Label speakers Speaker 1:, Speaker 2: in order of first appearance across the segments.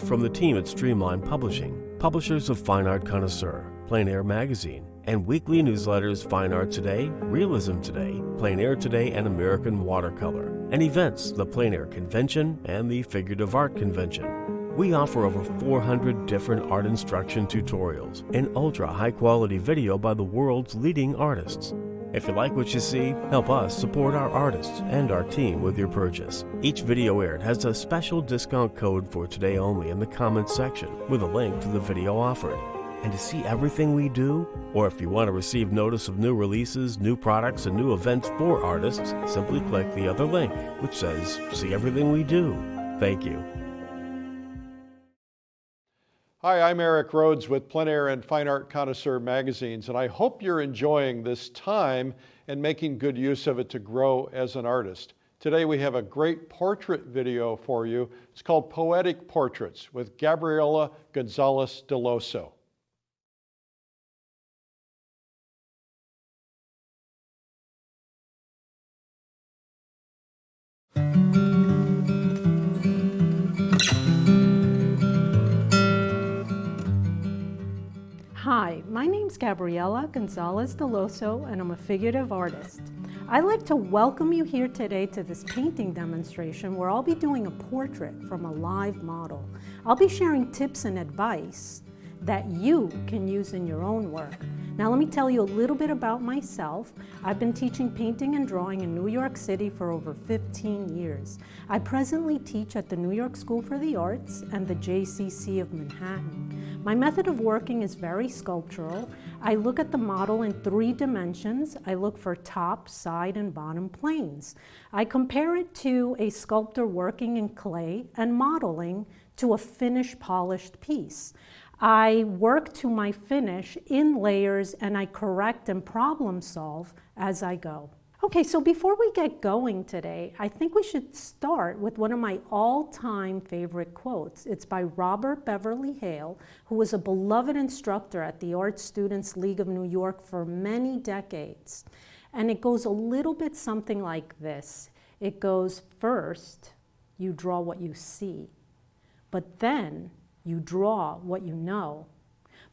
Speaker 1: from the team at Streamline Publishing, publishers of Fine Art Connoisseur, Plein Air Magazine, and weekly newsletters Fine Art Today, Realism Today, Plein Air Today, and American Watercolor, and events, the Plein Air Convention and the Figurative Art Convention. We offer over 400 different art instruction tutorials and ultra high-quality video by the world's leading artists. If you like what you see, help us support our artists and our team with your purchase. Each video aired has a special discount code for today only in the comments section with a link to the video offered. And to see everything we do, or if you want to receive notice of new releases, new products, and new events for artists, simply click the other link, which says, "See everything we do." Thank you.
Speaker 2: Hi, I'm Eric Rhodes with Plein Air and Fine Art Connoisseur magazines, and I hope you're enjoying this time and making good use of it to grow as an artist. Today we have a great portrait video for you. It's called Poetic Portraits with Gabriela Gonzalez Dellosso.
Speaker 3: Hi, my name's Gabriela Gonzalez Dellosso, and I'm a figurative artist. I'd like to welcome you here today to this painting demonstration where I'll be doing a portrait from a live model. I'll be sharing tips and advice that you can use in your own work. Now let me tell you a little bit about myself. I've been teaching painting and drawing in New York City for over 15 years. I presently teach at the New York School for the Arts and the JCC of Manhattan. My method of working is very sculptural. I look at the model in 3 dimensions. I look for top, side, and bottom planes. I compare it to a sculptor working in clay and modeling to a finished, polished piece. I work to my finish in layers, and I correct and problem solve as I go. Okay, so before we get going today, I think we should start with one of my all-time favorite quotes. It's by Robert Beverly Hale, who was a beloved instructor at the Art Students League of New York for many decades. And it goes a little bit something like this. It goes, first, you draw what you see, but then you draw what you know,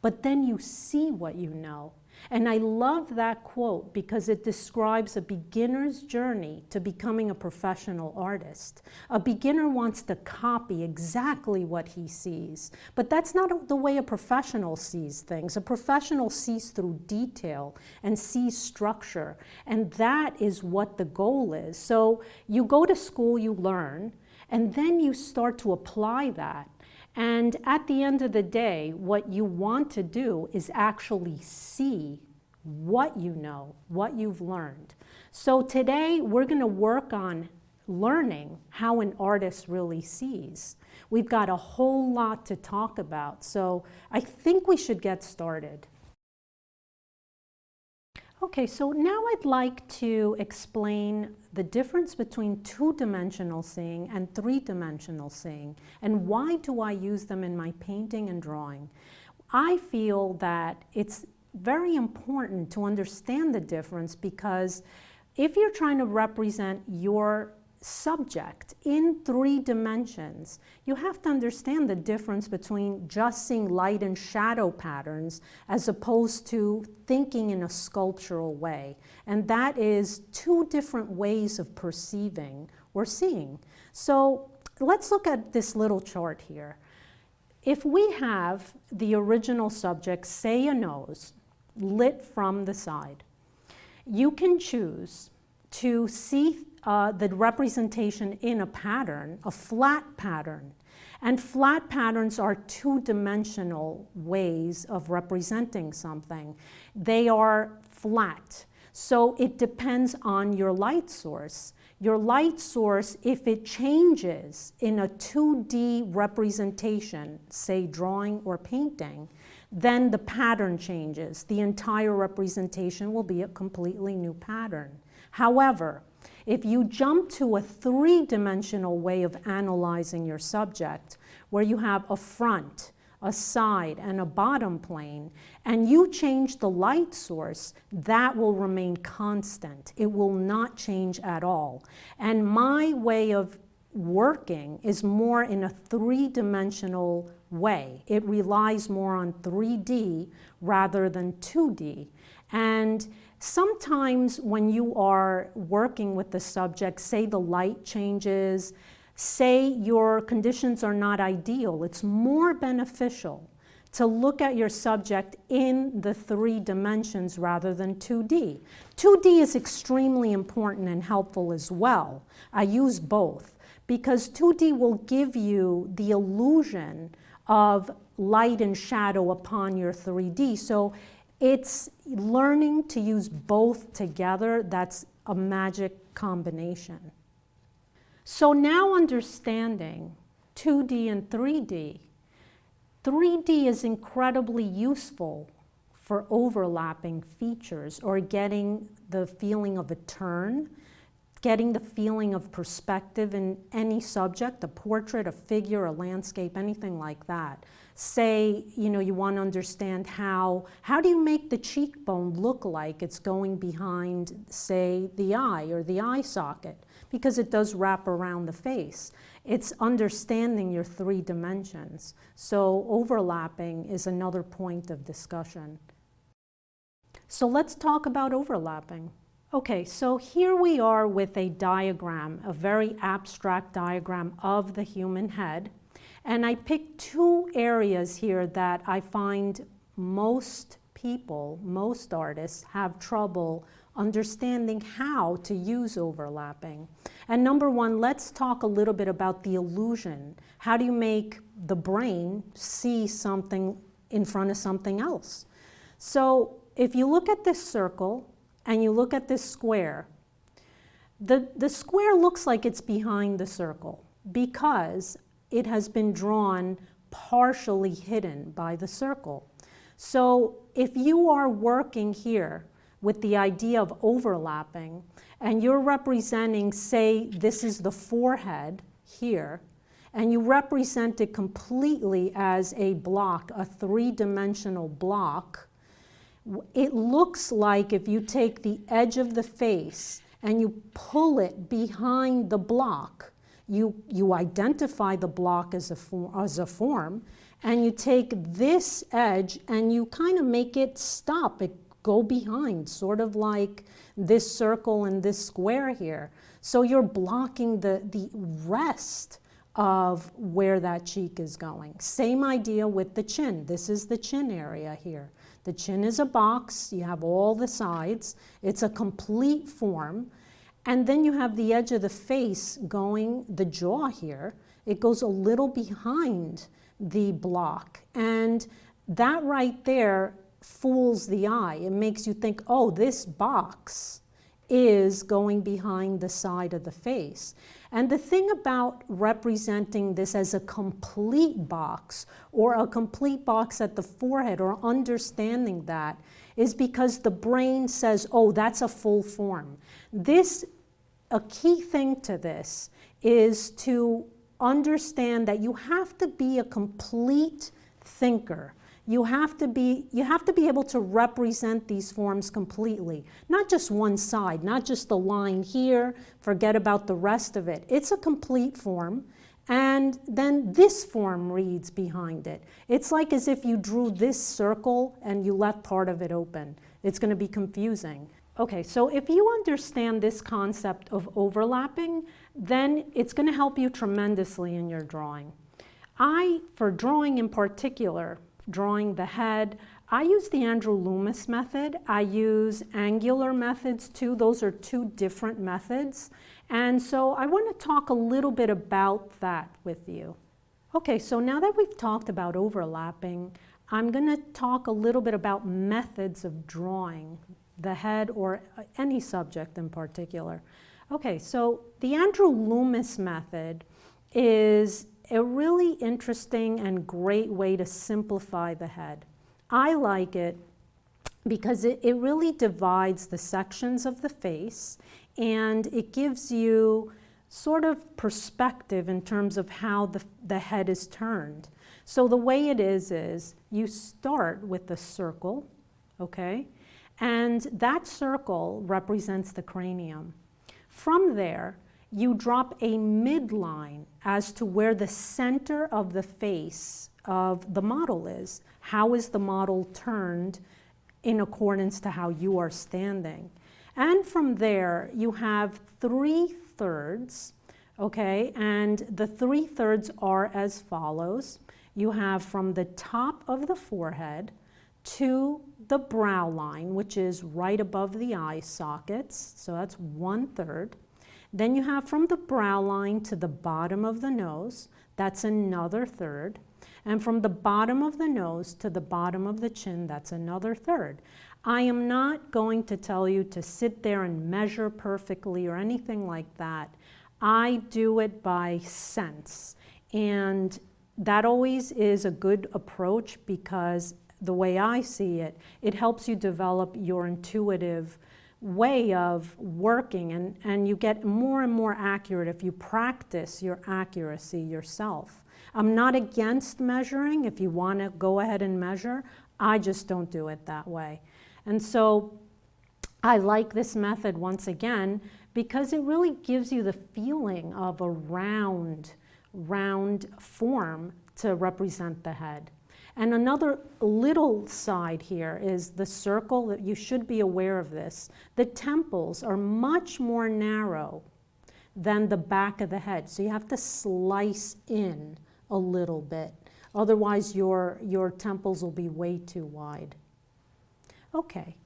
Speaker 3: but then you see what you know. And I love that quote because it describes a beginner's journey to becoming a professional artist. A beginner wants to copy exactly what he sees, but that's not the way a professional sees things. A professional sees through detail and sees structure, and that is what the goal is. So you go to school, you learn, and then you start to apply that. And at the end of the day, what you want to do is actually see what you know, what you've learned. So today we're going to work on learning how an artist really sees. We've got a whole lot to talk about, so I think we should get started. Okay, so now I'd like to explain the difference between 2-dimensional seeing and 3-dimensional seeing, and why do I use them in my painting and drawing. I feel that it's very important to understand the difference because if you're trying to represent your subject in 3 dimensions, you have to understand the difference between just seeing light and shadow patterns as opposed to thinking in a sculptural way. And that is 2 different ways of perceiving or seeing. So let's look at this little chart here. If we have the original subject, say a nose, lit from the side, you can choose to see the representation in a pattern, a flat pattern. And flat patterns are 2-dimensional ways of representing something. They are flat. So it depends on your light source. Your light source, if it changes in a 2D representation, say drawing or painting, then the pattern changes. The entire representation will be a completely new pattern. However, if you jump to a 3-dimensional way of analyzing your subject, where you have a front, a side, and a bottom plane, and you change the light source, that will remain constant. It will not change at all. And my way of working is more in a three-dimensional way. It relies more on 3D rather than 2D. And sometimes when you are working with the subject, say the light changes, say your conditions are not ideal, it's more beneficial to look at your subject in the 3 dimensions rather than 2D. 2D is extremely important and helpful as well. I use both because 2D will give you the illusion of light and shadow upon your 3D. So it's learning to use both together. That's a magic combination. So now understanding 2D and 3D, 3D is incredibly useful for overlapping features or getting the feeling of a turn, getting the feeling of perspective in any subject, a portrait, a figure, a landscape, anything like that. Say, you want to understand how do you make the cheekbone look like it's going behind, say, the eye or the eye socket, because it does wrap around the face. It's understanding your 3 dimensions. So overlapping is another point of discussion. So let's talk about overlapping. Okay, so here we are with a diagram, a very abstract diagram of the human head. And I picked 2 areas here that I find most people, most artists have trouble understanding how to use overlapping. And number 1, let's talk a little bit about the illusion. How do you make the brain see something in front of something else? So if you look at this circle and you look at this square, the square looks like it's behind the circle because it has been drawn partially hidden by the circle. So if you are working here with the idea of overlapping and you're representing, say, this is the forehead here, and you represent it completely as a block, a 3-dimensional block, it looks like if you take the edge of the face and you pull it behind the block, you identify the block as a form, and you take this edge and you kind of make it stop, it go behind, sort of like this circle and this square here. So you're blocking the rest of where that cheek is going. Same idea with the chin. This is the chin area here. The chin is a box, you have all the sides, it's a complete form, and then you have the edge of the face going, the jaw here, it goes a little behind the block, and that right there fools the eye. It makes you think, oh, this box is going behind the side of the face. And the thing about representing this as a complete box or a complete box at the forehead or understanding that is because the brain says, oh, that's a full form. A key thing to this is to understand that you have to be a complete thinker. You have to be able to represent these forms completely, not just one side, not just the line here, forget about the rest of it. It's a complete form, and then this form reads behind it. It's like as if you drew this circle and you left part of it open. It's going to be confusing. Okay, so if you understand this concept of overlapping, then it's going to help you tremendously in your drawing. For drawing in particular, drawing the head, I use the Andrew Loomis method. I use angular methods too. Those are 2 different methods. And so I want to talk a little bit about that with you. Okay, so now that we've talked about overlapping, I'm going to talk a little bit about methods of drawing the head or any subject in particular. Okay, so the Andrew Loomis method is a really interesting and great way to simplify the head. I like it because it really divides the sections of the face and it gives you sort of perspective in terms of how the head is turned. So the way it is you start with a circle, okay? And that circle represents the cranium. From there, you drop a midline as to where the center of the face of the model is. How is the model turned in accordance to how you are standing? And from there, you have 3/3, okay? And the 3/3 are as follows. You have from the top of the forehead to the brow line, which is right above the eye sockets, so that's 1/3. Then you have from the brow line to the bottom of the nose, that's another 1/3. And from the bottom of the nose to the bottom of the chin, that's another 1/3. I am not going to tell you to sit there and measure perfectly or anything like that. I do it by sense. And that always is a good approach because the way I see it, it helps you develop your intuitive way of working, and you get more and more accurate if you practice your accuracy yourself. I'm not against measuring. If you want to go ahead and measure, I just don't do it that way. And so I like this method once again because it really gives you the feeling of a round form to represent the head. And another little side here is the circle, that you should be aware of this. The temples are much more narrow than the back of the head, so you have to slice in a little bit. Otherwise, your temples will be way too wide. Okay,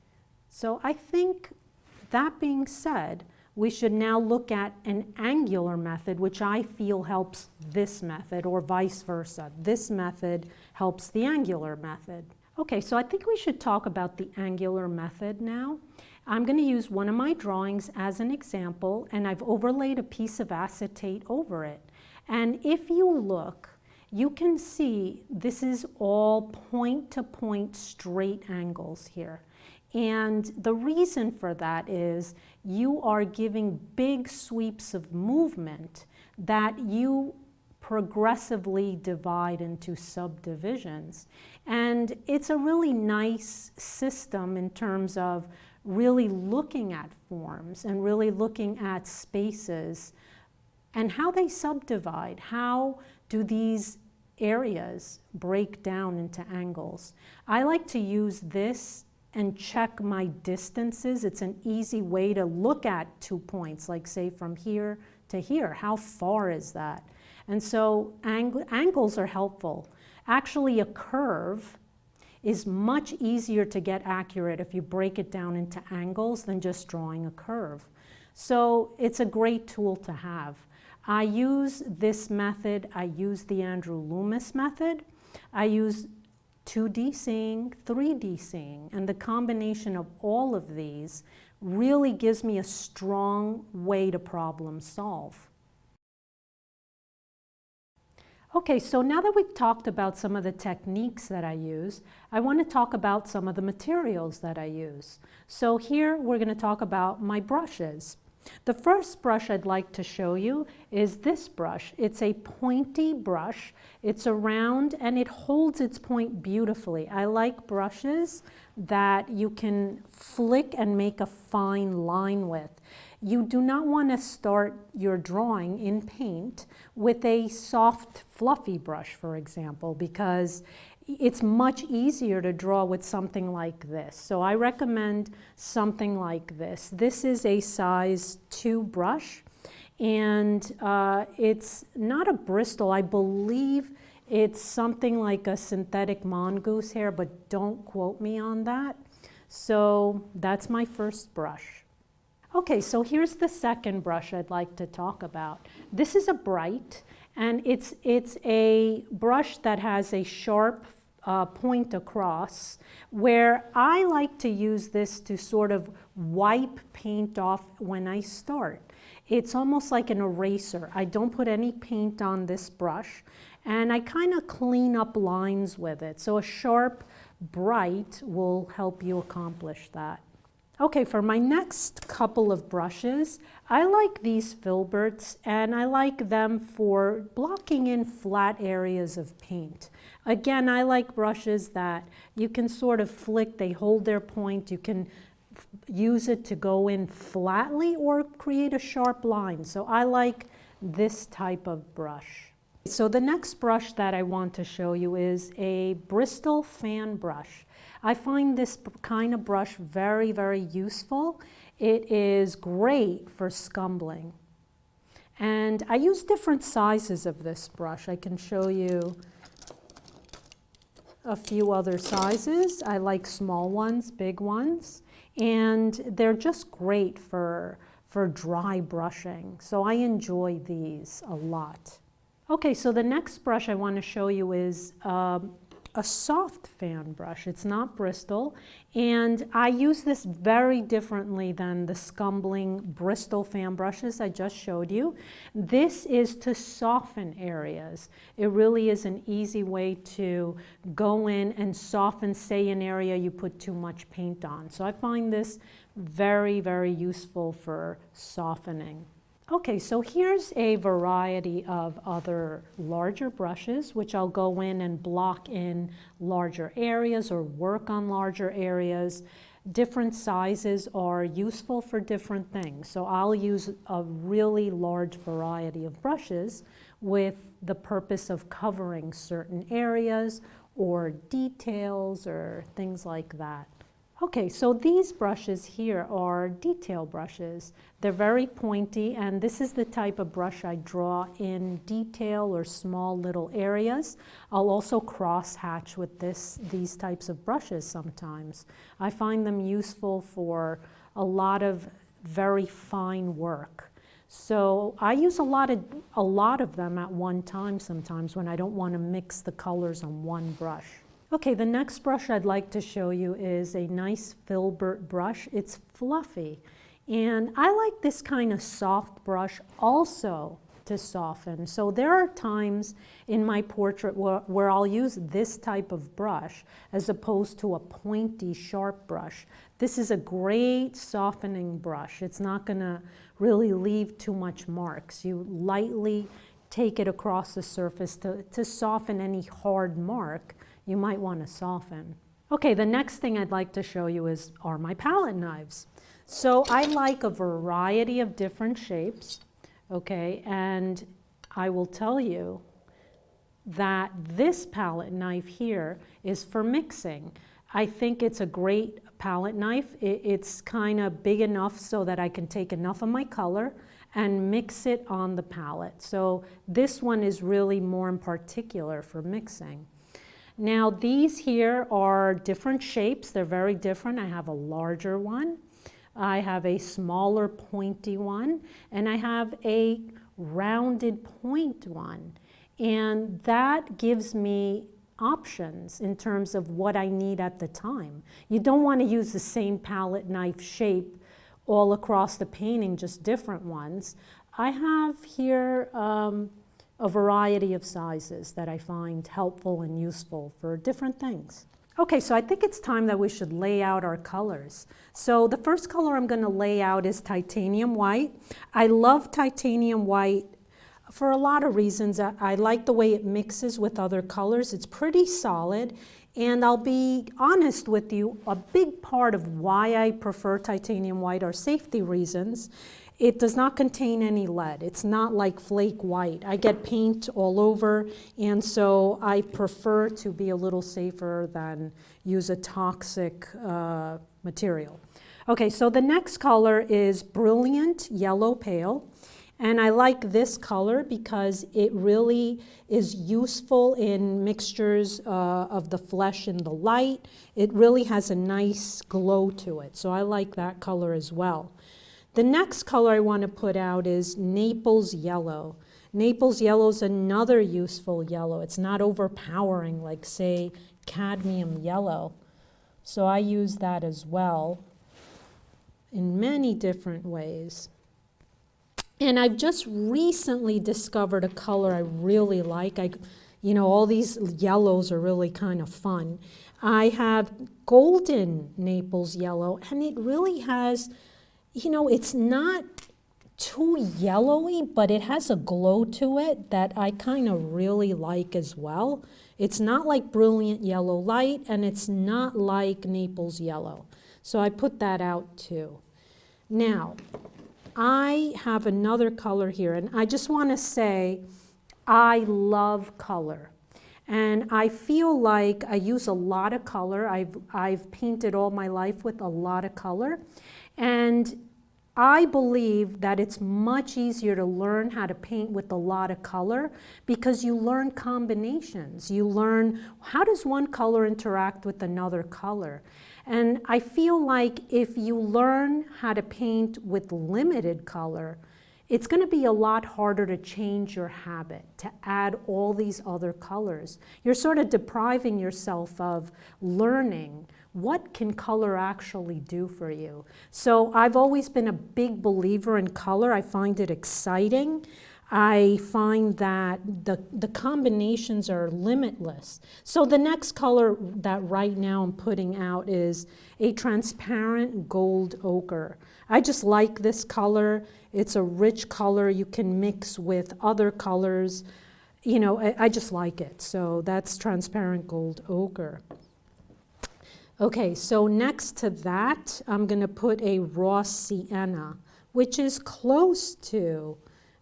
Speaker 3: so I think that being said, we should now look at an angular method, which I feel helps this method, or vice versa. This method helps the angular method. Okay, so I think we should talk about the angular method now. I'm going to use one of my drawings as an example, and I've overlaid a piece of acetate over it. And if you look, you can see this is all point-to-point straight angles here. And the reason for that is you are giving big sweeps of movement that you progressively divide into subdivisions. And it's a really nice system in terms of really looking at forms and really looking at spaces and how they subdivide. How do these areas break down into angles? I like to use this and check my distances. It's an easy way to look at 2 points, like say from here to here. How far is that? And so angles are helpful. Actually, a curve is much easier to get accurate if you break it down into angles than just drawing a curve. So it's a great tool to have. I use this method. I use the Andrew Loomis method. I use 2D seeing, 3D seeing, and the combination of all of these really gives me a strong way to problem solve. Okay, so now that we've talked about some of the techniques that I use, I want to talk about some of the materials that I use. So here we're going to talk about my brushes. The first brush I'd like to show you is this brush. It's a pointy brush. It's a round and it holds its point beautifully. I like brushes that you can flick and make a fine line with. You do not want to start your drawing in paint with a soft, fluffy brush, for example, because it's much easier to draw with something like this. So I recommend something like this. This is a size 2 brush, and it's not a Bristol. I believe it's something like a synthetic mongoose hair, but don't quote me on that. So that's my first brush. Okay, so here's the second brush I'd like to talk about. This is a bright, and it's a brush that has a sharp point across, where I like to use this to sort of wipe paint off when I start. It's almost like an eraser. I don't put any paint on this brush, and I kind of clean up lines with it. So a sharp, bright will help you accomplish that. Okay, for my next couple of brushes, I like these Filberts, and I like them for blocking in flat areas of paint. Again, I like brushes that you can sort of flick, they hold their point, you can use it to go in flatly or create a sharp line. So I like this type of brush. So the next brush that I want to show you is a Bristol Fan Brush. I find this kind of brush very, very useful. It is great for scumbling. And I use different sizes of this brush. I can show you a few other sizes. I like small ones, big ones, and they're just great for dry brushing. So I enjoy these a lot. Okay, so the next brush I want to show you is a soft fan brush. It's not Bristol, and I use this very differently than the scumbling Bristol fan brushes I just showed you. This is to soften areas. It really is an easy way to go in and soften, say, an area you put too much paint on. So I find this very, very useful for softening. Okay, so here's a variety of other larger brushes, which I'll go in and block in larger areas or work on larger areas. Different sizes are useful for different things. So I'll use a really large variety of brushes with the purpose of covering certain areas or details or things like that. Okay, so these brushes here are detail brushes. They're very pointy, and this is the type of brush I draw in detail or small little areas. I'll also cross-hatch with these types of brushes sometimes. I find them useful for a lot of very fine work. So I use a lot of them at one time sometimes when I don't want to mix the colors on one brush. Okay, the next brush I'd like to show you is a nice Filbert brush. It's fluffy, and I like this kind of soft brush also to soften. So there are times in my portrait where I'll use this type of brush as opposed to a pointy, sharp brush. This is a great softening brush. It's not going to really leave too much marks. You lightly take it across the surface to soften any hard mark you might want to soften. Okay, the next thing I'd like to show you are my palette knives. So I like a variety of different shapes, okay, and I will tell you that this palette knife here is for mixing. I think it's a great palette knife. It's kind of big enough so that I can take enough of my color and mix it on the palette. So this one is really more in particular for mixing. Now these here are different shapes. They're very different. I have a larger one, I have a smaller pointy one, and I have a rounded point one. And that gives me options in terms of what I need at the time. You don't want to use the same palette knife shape all across the painting, just different ones. I have here a variety of sizes that I find helpful and useful for different things. Okay, so I think it's time that we should lay out our colors. So the first color I'm going to lay out is titanium white. I love titanium white for a lot of reasons. I like the way it mixes with other colors. It's pretty solid, and I'll be honest with you, a big part of why I prefer titanium white are safety reasons. It does not contain any lead. It's not like flake white. I get paint all over, and so I prefer to be a little safer than use a toxic material. Okay, so the next color is Brilliant Yellow Pale, and I like this color because it really is useful in mixtures of the flesh and the light. It really has a nice glow to it, so I like that color as well. The next color I want to put out is Naples Yellow. Naples Yellow is another useful yellow. It's not overpowering like, say, Cadmium Yellow. So I use that as well in many different ways. And I've just recently discovered a color I really like. All these yellows are really kind of fun. I have Golden Naples Yellow, and it really has, it's not too yellowy, but it has a glow to it that I kind of really like as well. It's not like Brilliant Yellow Light, and it's not like Naples Yellow. So I put that out too. Now, I have another color here, and I just want to say I love color. And I feel like I use a lot of color. I've painted all my life with a lot of color. And I believe that it's much easier to learn how to paint with a lot of color because you learn combinations. You learn how does one color interact with another color. And I feel like if you learn how to paint with limited color, it's going to be a lot harder to change your habit, to add all these other colors. You're sort of depriving yourself of learning what can color actually do for you. So I've always been a big believer in color. I find it exciting. I find that the combinations are limitless. So the next color that right now I'm putting out is a transparent gold ochre. I just like this color. It's a rich color you can mix with other colors. You know, I just like it. So that's transparent gold ochre. Okay, so next to that, I'm going to put a raw sienna, which is close to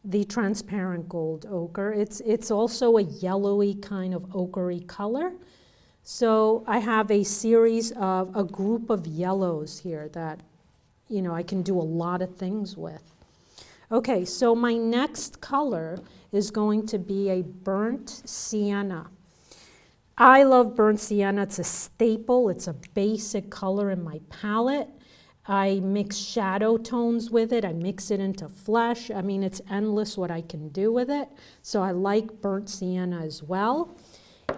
Speaker 3: the transparent gold ochre. It's also a yellowy kind of ochre-y color. So I have a series of a group of yellows here that, you know, I can do a lot of things with. Okay, so my next color is going to be a burnt sienna. I love burnt sienna. It's a staple. It's a basic color in my palette. I mix shadow tones with it. I mix it into flesh. I mean, it's endless what I can do with it. So I like burnt sienna as well.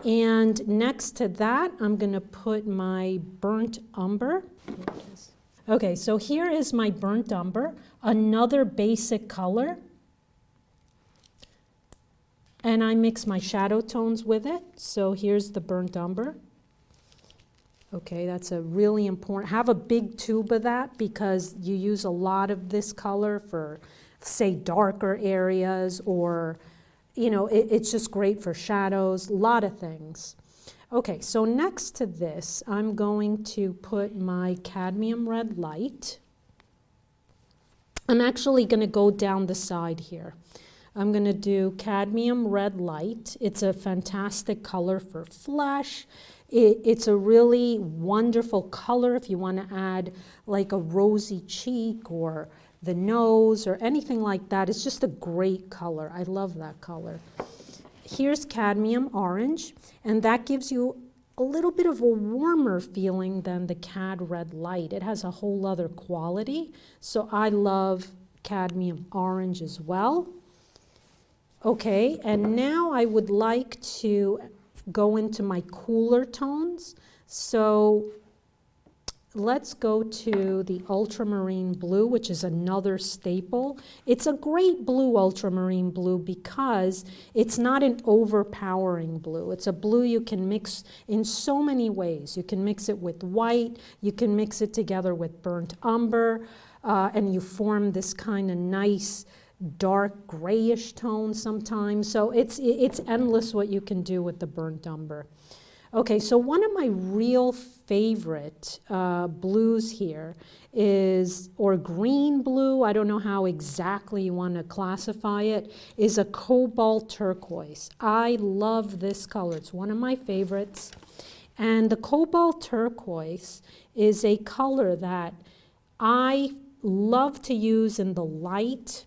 Speaker 3: And next to that, I'm going to put my burnt umber. Okay, so here is my burnt umber, another basic color. And I mix my shadow tones with it. So here's the burnt umber. Okay, that's a really important, have a big tube of that because you use a lot of this color for, say, darker areas or, you know, it's just great for shadows, a lot of things. Okay, so next to this, I'm going to put my Cadmium Red Light. I'm actually going to go down the side here. I'm going to do Cadmium Red Light. It's a fantastic color for flesh. It's a really wonderful color if you want to add like a rosy cheek or the nose or anything like that. It's just a great color. I love that color. Here's cadmium orange, and that gives you a little bit of a warmer feeling than the Cad Red Light. It has a whole other quality, so I love cadmium orange as well. Okay, and now I would like to go into my cooler tones. So let's go to the ultramarine blue, which is another staple. It's a great blue, ultramarine blue, because it's not an overpowering blue. It's a blue you can mix in so many ways. You can mix it with white, you can mix it together with burnt umber, and you form this kind of nice dark grayish tone sometimes. So it's endless what you can do with the burnt umber. Okay, so one of my real favorite blues here is, or green blue, I don't know how exactly you want to classify it, is a Cobalt Turquoise. I love this color. It's one of my favorites. And the Cobalt Turquoise is a color that I love to use in the light.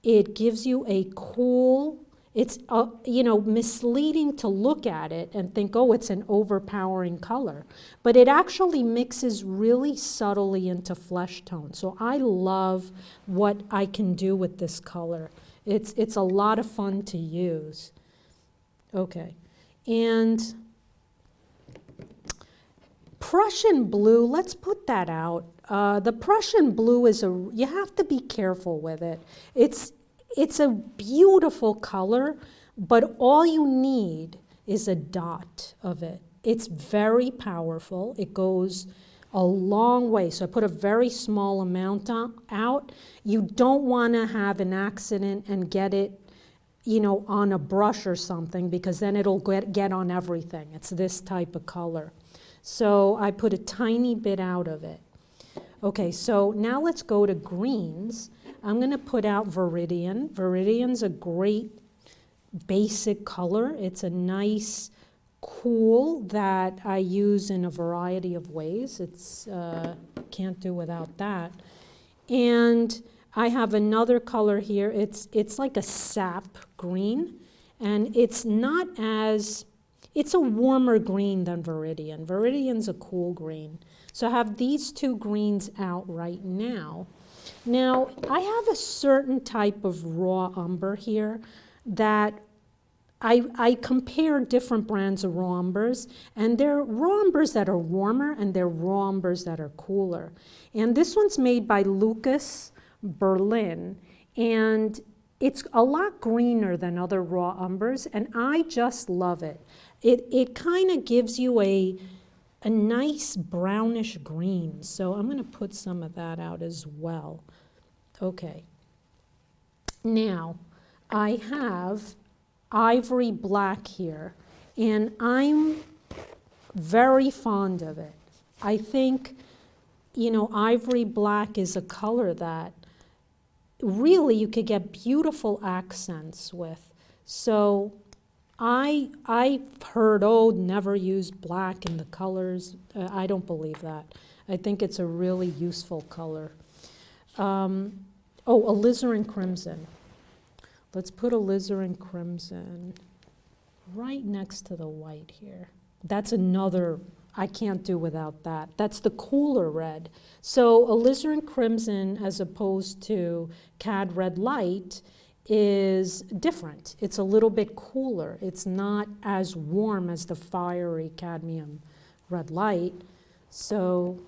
Speaker 3: It gives you a cool, it's you know, misleading to look at it and think, oh, it's an overpowering color. But it actually mixes really subtly into flesh tone. So I love what I can do with this color. It's a lot of fun to use. Okay, and Prussian Blue, let's put that out. The Prussian Blue is you have to be careful with it. It's a beautiful color, but all you need is a dot of it. It's very powerful. It goes a long way. So I put a very small amount out. You don't want to have an accident and get it, you know, on a brush or something, because then it'll get on everything. It's this type of color. So I put a tiny bit out of it. Okay, so now let's go to greens. I'm gonna put out Viridian. Viridian's a great basic color. It's a nice cool that I use in a variety of ways. It's, can't do without that. And I have another color here. It's like a sap green, and it's not as, it's a warmer green than Viridian. Viridian's a cool green. So I have these two greens out right now. Now, I have a certain type of raw umber here that I compare different brands of raw umbers, and there are raw umbers that are warmer and there are raw umbers that are cooler. And this one's made by Lucas Berlin, and it's a lot greener than other raw umbers, and I just love it. It kind of gives you a nice brownish green. So I'm going to put some of that out as well. Okay. Now, I have ivory black here, and I'm very fond of it. I think, you know, ivory black is a color that really you could get beautiful accents with. So I've heard, oh, never use black in the colors. I don't believe that. I think it's a really useful color. Oh, alizarin crimson. Let's put alizarin crimson right next to the white here. That's another, I can't do without that. That's the cooler red. So alizarin crimson as opposed to Cad Red Light is different. It's a little bit cooler. It's not as warm as the fiery Cadmium Red Light. So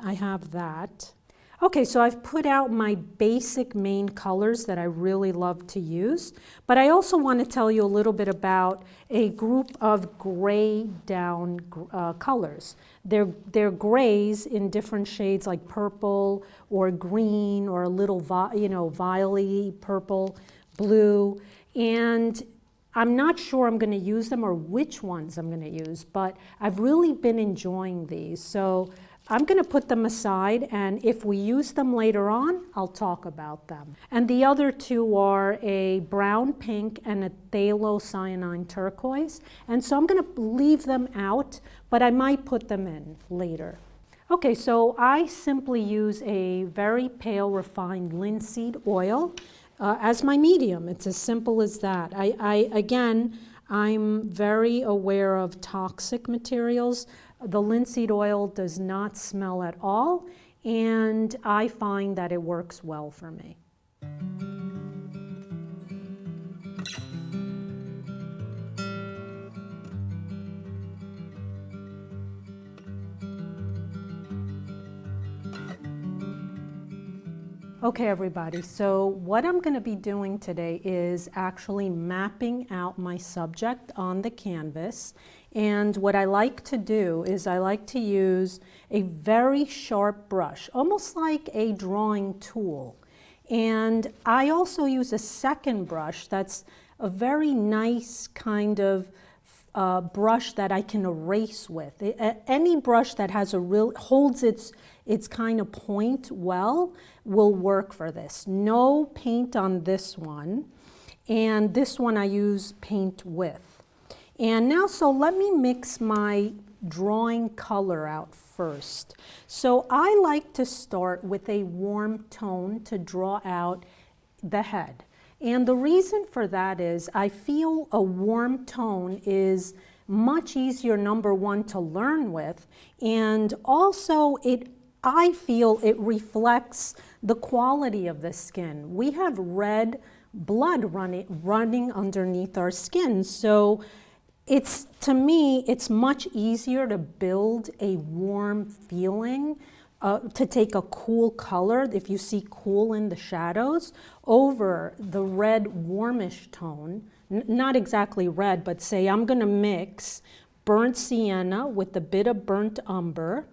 Speaker 3: I have that. Okay, so I've put out my basic main colors that I really love to use, but I also want to tell you a little bit about a group of gray down colors. They're grays in different shades like purple or green or a little violet-y purple, blue, and I'm not sure I'm going to use them or which ones I'm going to use, but I've really been enjoying these. So I'm going to put them aside, and if we use them later on, I'll talk about them. And the other two are a brown pink and a phthalo cyanine turquoise. And so I'm going to leave them out, but I might put them in later. Okay, so I simply use a very pale refined linseed oil as my medium. It's as simple as that. Again, I'm very aware of toxic materials. The linseed oil does not smell at all, and I find that it works well for me. Okay, everybody, so what I'm going to be doing today is actually mapping out my subject on the canvas. And what I like to do is I like to use a very sharp brush, almost like a drawing tool. And I also use a second brush that's a very nice kind of brush that I can erase with. Any brush that has a real, holds its kind of point well will work for this. No paint on this one, and this one I use paint with. And now, so let me mix my drawing color out first. So I like to start with a warm tone to draw out the head. And the reason for that is I feel a warm tone is much easier, number one, to learn with, and also I feel it reflects the quality of the skin. We have red blood running underneath our skin, so to me, it's much easier to build a warm feeling, to take a cool color, if you see cool in the shadows, over the red warmish tone. Not exactly red, but say I'm going to mix burnt sienna with a bit of burnt umber,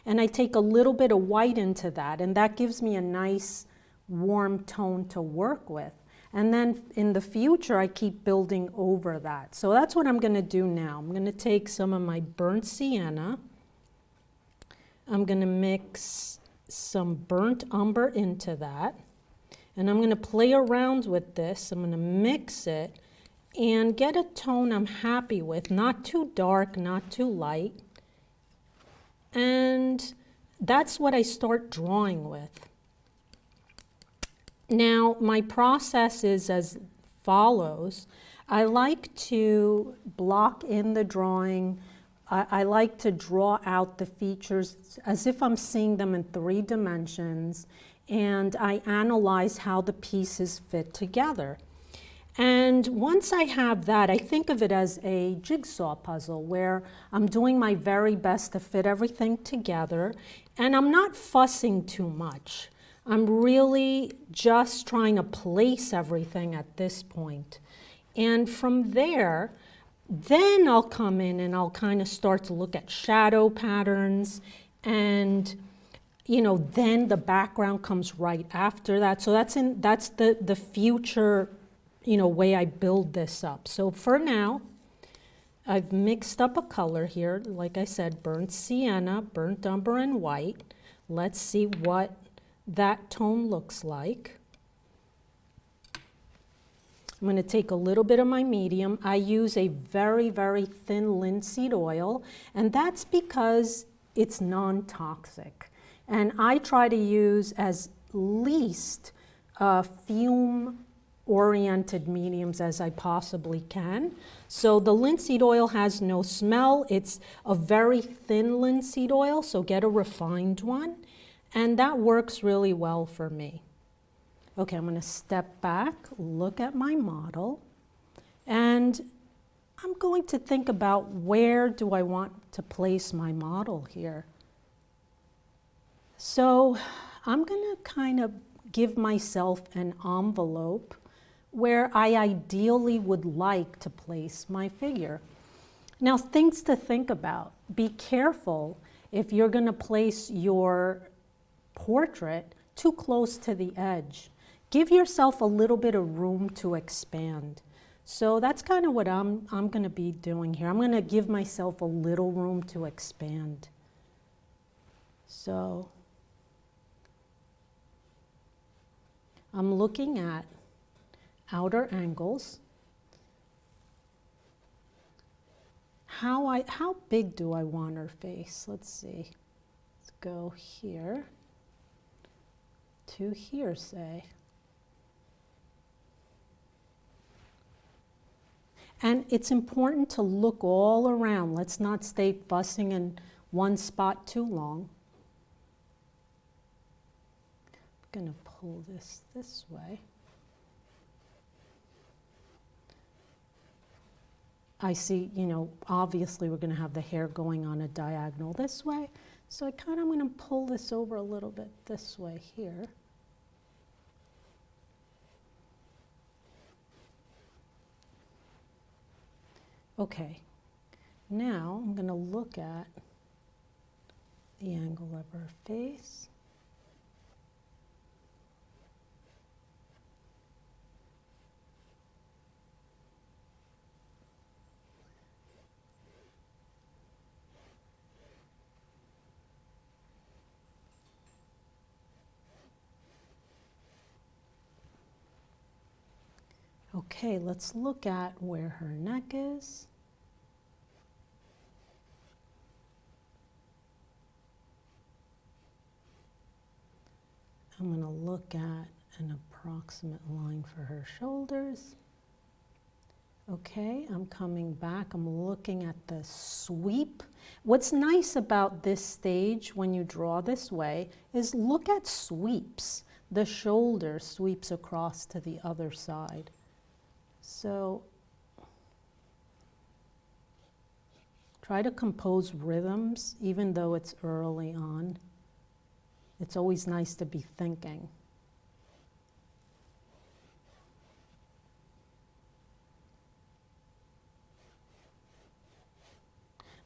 Speaker 3: and I take a little bit of white into that, and that gives me a nice warm tone to work with. And then in the future, I keep building over that. So that's what I'm going to do now. I'm going to take some of my burnt sienna. I'm going to mix some burnt umber into that. And I'm going to play around with this. I'm going to mix it and get a tone I'm happy with, not too dark, not too light. And that's what I start drawing with. Now, my process is as follows. I like to block in the drawing. I like to draw out the features as if I'm seeing them in 3 dimensions, and I analyze how the pieces fit together. And once I have that, I think of it as a jigsaw puzzle where I'm doing my very best to fit everything together, and I'm not fussing too much. I'm really just trying to place everything at this point. And from there, then I'll come in and I'll kind of start to look at shadow patterns, and then the background comes right after that. So that's the future, way I build this up. So for now, I've mixed up a color here. Like I said, burnt sienna, burnt umber, and white. Let's see what that tone looks like. I'm going to take a little bit of my medium. I use a very, very thin linseed oil, and that's because it's non-toxic. And I try to use as least fume-oriented mediums as I possibly can. So the linseed oil has no smell. It's a very thin linseed oil, so get a refined one. And that works really well for me. Okay, I'm going to step back, look at my model, and I'm going to think about where do I want to place my model here. So I'm going to kind of give myself an envelope where I ideally would like to place my figure. Now, things to think about. Be careful if you're going to place your portrait too close to the edge. Give yourself a little bit of room to expand. So that's kind of what I'm going to be doing here. I'm going to give myself a little room to expand. So I'm looking at outer angles. How big do I want her face? Let's see. Let's go here to here, say. And it's important to look all around. Let's not stay fussing in one spot too long. I'm going to pull this way. I see, obviously we're going to have the hair going on a diagonal this way. So I kind of want to pull this over a little bit this way here. Okay, now I'm going to look at the angle of her face. Okay, let's look at where her neck is. I'm going to look at an approximate line for her shoulders. Okay, I'm coming back. I'm looking at the sweep. What's nice about this stage when you draw this way is look at sweeps. The shoulder sweeps across to the other side. So try to compose rhythms even though it's early on. It's always nice to be thinking.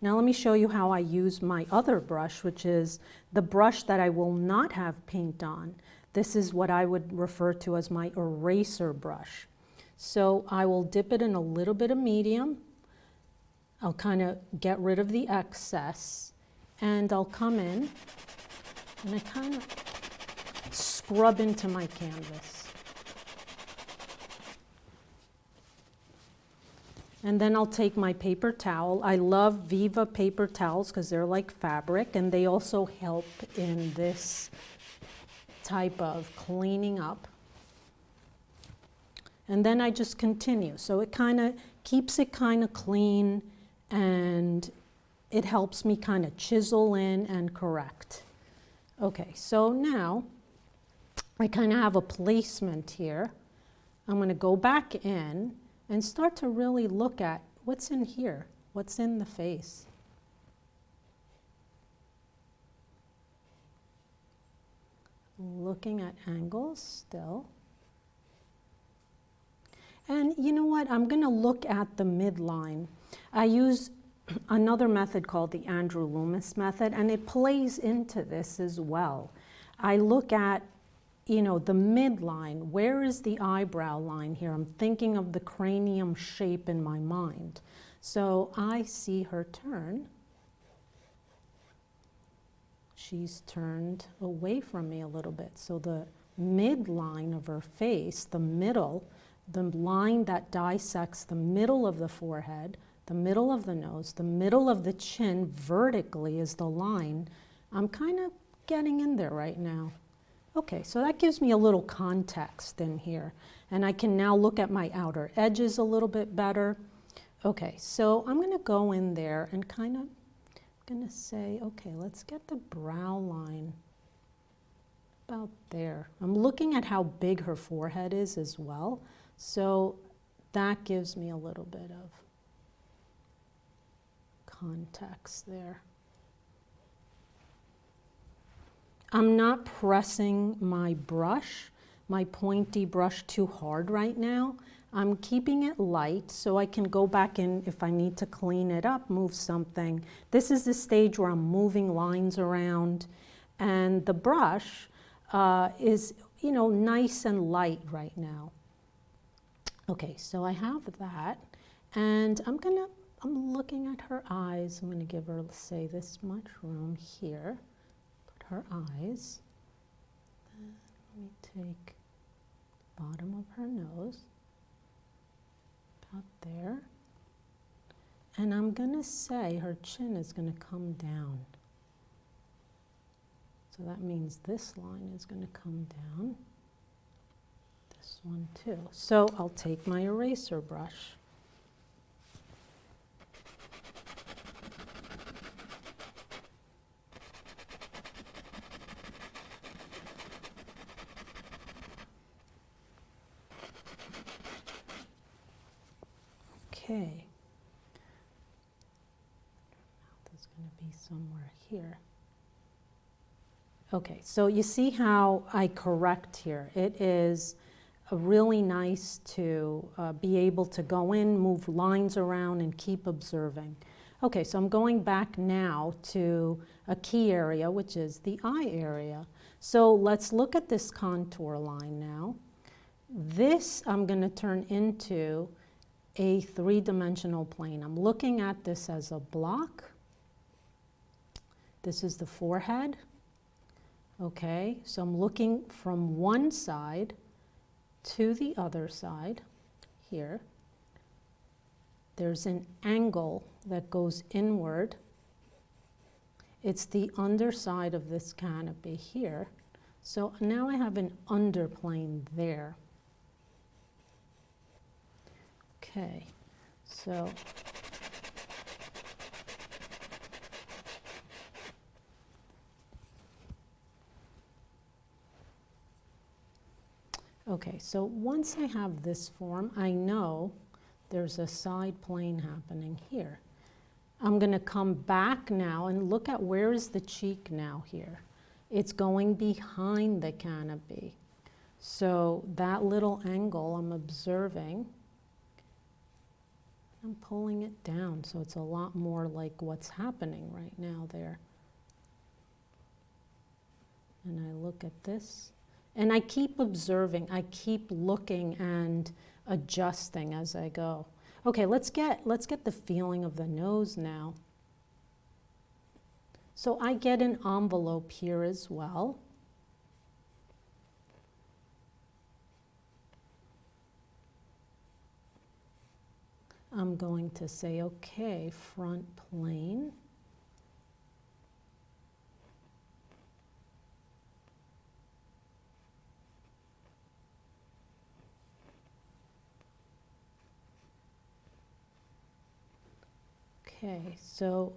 Speaker 3: Now let me show you how I use my other brush, which is the brush that I will not have paint on. This is what I would refer to as my eraser brush. So I will dip it in a little bit of medium. I'll kind of get rid of the excess, and I'll come in And I kind of scrub into my canvas. And then I'll take my paper towel. I love Viva paper towels because they're like fabric, and they also help in this type of cleaning up. And then I just continue. So it kind of keeps it kind of clean, and it helps me kind of chisel in and correct. Okay, so now I kind of have a placement here. I'm going to go back in and start to really look at what's in here, what's in the face. Looking at angles still. And you know what? I'm going to look at the midline. I use another method called the Andrew Loomis method, and it plays into this as well. I look at, you know, the midline. Where is the eyebrow line here? I'm thinking of the cranium shape in my mind. So I see her turn. She's turned away from me a little bit. So the midline of her face, the middle, the line that dissects the middle of the forehead, the middle of the nose, the middle of the chin vertically is the line. I'm kind of getting in there right now. Okay, so that gives me a little context in here. And I can now look at my outer edges a little bit better. Okay, so I'm going to go in there and kind of, I'm going to say, okay, let's get the brow line about there. I'm looking at how big her forehead is as well. So that gives me a little bit of context there. I'm not pressing my brush, my pointy brush, too hard right now. I'm keeping it light so I can go back in if I need to clean it up, move something. This is the stage where I'm moving lines around, and the brush is, you know, nice and light right now. Okay, so I have that, and I'm looking at her eyes. I'm gonna give her, say, this much room here. Her eyes. Then let me take the bottom of her nose, about there. And I'm going to say her chin is going to come down. So that means this line is going to come down. This one too. So I'll take my eraser brush. Okay. Mouth is going to be somewhere here. Okay, so you see how I correct here. It is really nice to be able to go in, move lines around, and keep observing. Okay, so I'm going back now to a key area, which is the eye area. So let's look at this contour line now. This I'm going to turn into a three-dimensional plane. I'm looking at this as a block. This is the forehead. Okay, so I'm looking from one side to the other side here. There's an angle that goes inward. It's the underside of this canopy here. So now I have an underplane there. Okay, so once I have this form, I know there's a side plane happening here. I'm going to come back now and look at where is the cheek now here. It's going behind the canopy. So that little angle I'm observing, I'm pulling it down, so it's a lot more like what's happening right now there. And I look at this, and I keep observing, I keep looking and adjusting as I go. Okay, let's get the feeling of the nose now. So I get an envelope here as well. I'm going to say, okay, front plane. Okay, so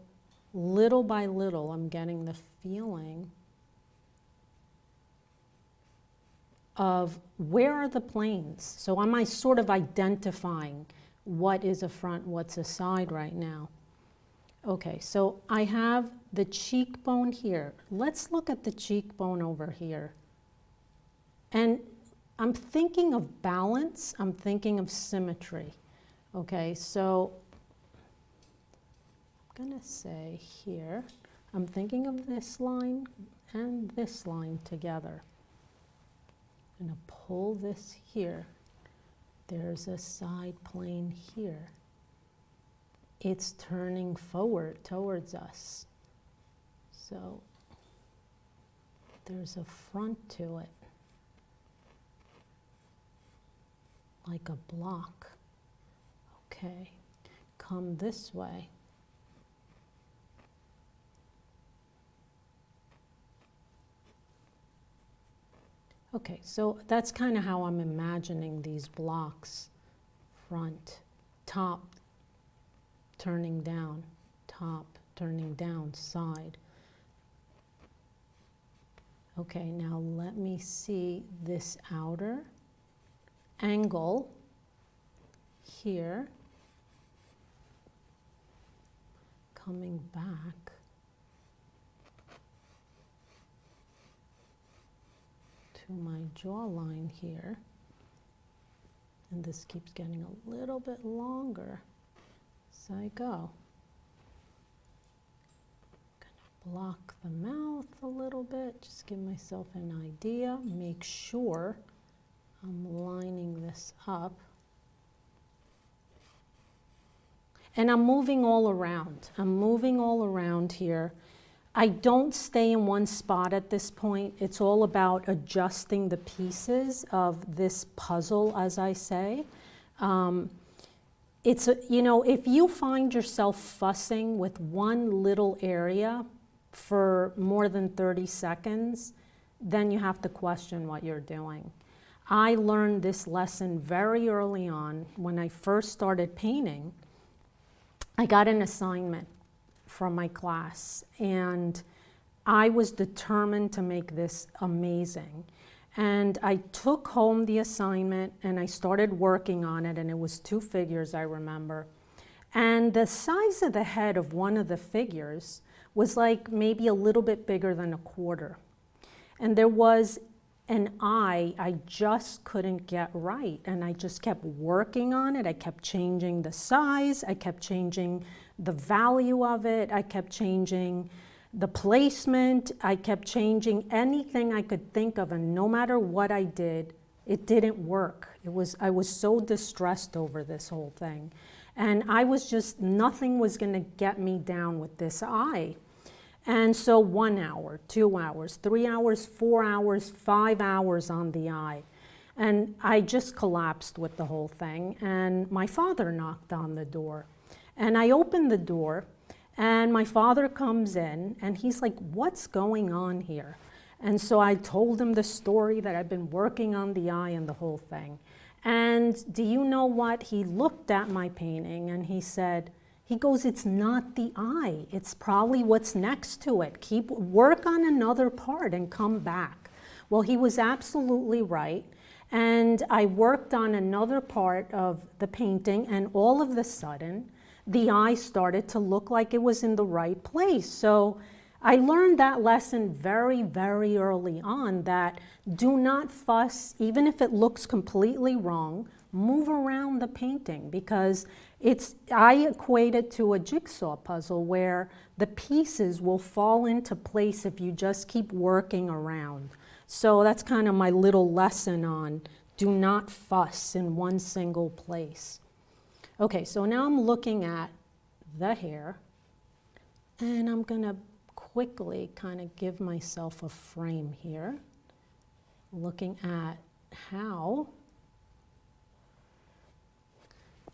Speaker 3: little by little, I'm getting the feeling of where are the planes? So am I sort of identifying what is a front, what's a side right now? Okay, so I have the cheekbone here. Let's look at the cheekbone over here. And I'm thinking of balance, I'm thinking of symmetry. Okay, so I'm gonna say here, I'm thinking of this line and this line together. I'm gonna pull this here. There's a side plane here. It's turning forward towards us. So there's a front to it, like a block. Okay, come this way. Okay, so that's kind of how I'm imagining these blocks. Front, top, turning down, top, turning down, side. Okay, now let me see this outer angle here, coming back. To my jawline here, and this keeps getting a little bit longer as I go. Gonna block the mouth a little bit, just give myself an idea, make sure I'm lining this up. And I'm moving all around. I'm moving all around here. I don't stay in one spot at this point. It's all about adjusting the pieces of this puzzle, as I say. You know, if you find yourself fussing with one little area for more than 30 seconds, then you have to question what you're doing. I learned this lesson very early on. When I first started painting, I got an assignment from my class, and I was determined to make this amazing. And I took home the assignment and I started working on it, and it was 2 figures, I remember. And the size of the head of one of the figures was like maybe a little bit bigger than a quarter. And there was an eye I just couldn't get right, and I just kept working on it. I kept changing the size, I kept changing the value of it, I kept changing the placement, I kept changing anything I could think of, and no matter what I did, it didn't work. I was so distressed over this whole thing. And I was just, nothing was gonna get me down with this eye. And so 1 hour, 2 hours, 3 hours, 4 hours, 5 hours on the eye. And I just collapsed with the whole thing. And my father knocked on the door. And I opened the door, and my father comes in, and he's like, "What's going on here?" And so I told him the story that I've been working on the eye and the whole thing. And do you know what? He looked at my painting and he said, he goes, "It's not the eye. It's probably what's next to it. Work on another part and come back." Well, he was absolutely right. And I worked on another part of the painting, and all of a sudden, the eye started to look like it was in the right place. So I learned that lesson very, very early on, that do not fuss, even if it looks completely wrong, move around the painting, because I equate it to a jigsaw puzzle where the pieces will fall into place if you just keep working around. So that's kind of my little lesson on do not fuss in one single place. Okay, so now I'm looking at the hair, and I'm gonna quickly kind of give myself a frame here, looking at how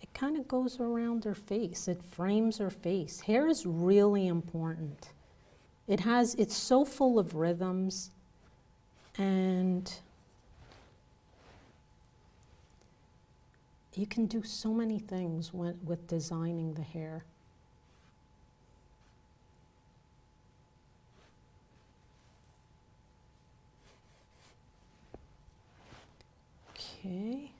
Speaker 3: it kind of goes around her face. It frames her face. Hair is really important. It's so full of rhythms, and you can do so many things with designing the hair. Okay.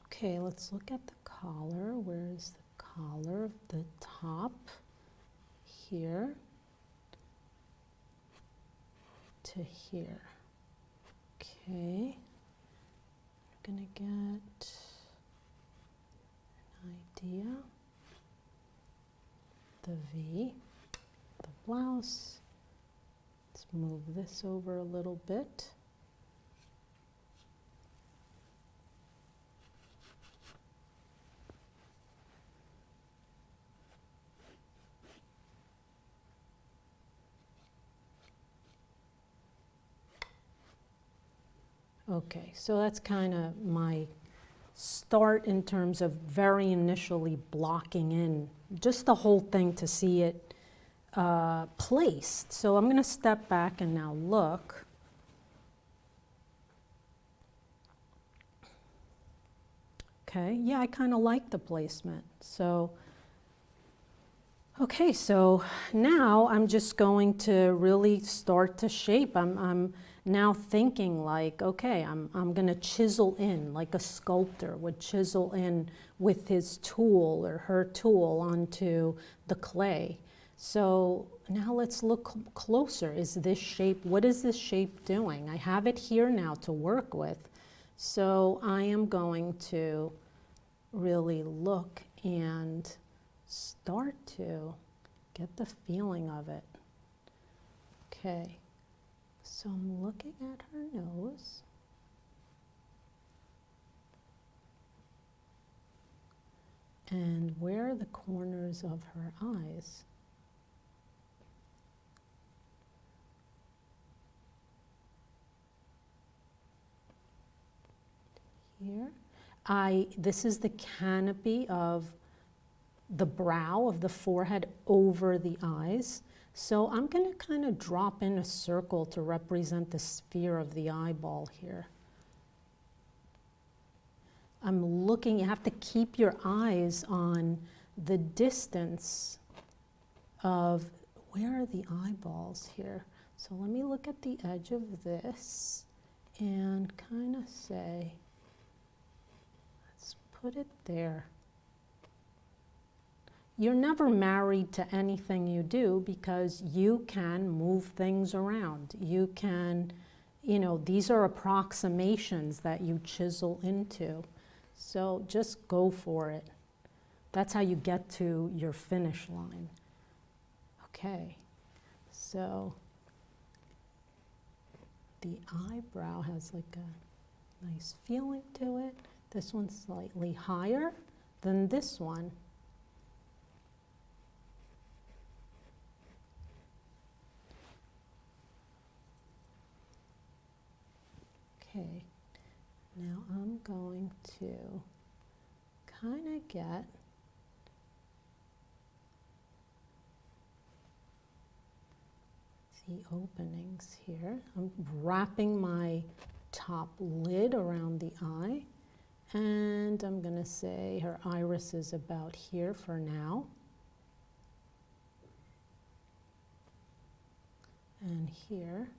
Speaker 3: Okay, let's look at the collar. Where is the collar? The top here to here. Okay, I'm gonna get an idea. The V, the blouse. Let's move this over a little bit. Okay, so that's kind of my start in terms of very initially blocking in just the whole thing to see it placed. So I'm going to step back and now look. Okay, yeah, I kind of like the placement. So, okay, so now I'm just going to really start to shape. I'm now thinking like, okay, I'm going to chisel in like a sculptor would chisel in with his tool or her tool onto the clay. So now let's look closer. Is this shape, what is this shape doing? I have it here now to work with. So I am going to really look and start to get the feeling of it. Okay. So I'm looking at her nose. And where are the corners of her eyes? Here. This is the canopy of the brow of the forehead over the eyes. So I'm going to kind of drop in a circle to represent the sphere of the eyeball here. I'm looking, you have to keep your eyes on the distance of, where are the eyeballs here? So let me look at the edge of this and kind of say, let's put it there. You're never married to anything you do because you can move things around. You can, these are approximations that you chisel into. So just go for it. That's how you get to your finish line. Okay, so the eyebrow has like a nice feeling to it. This one's slightly higher than this one. Okay, now I'm going to kind of get the openings here. I'm wrapping my top lid around the eye, and I'm going to say her iris is about here for now. And here.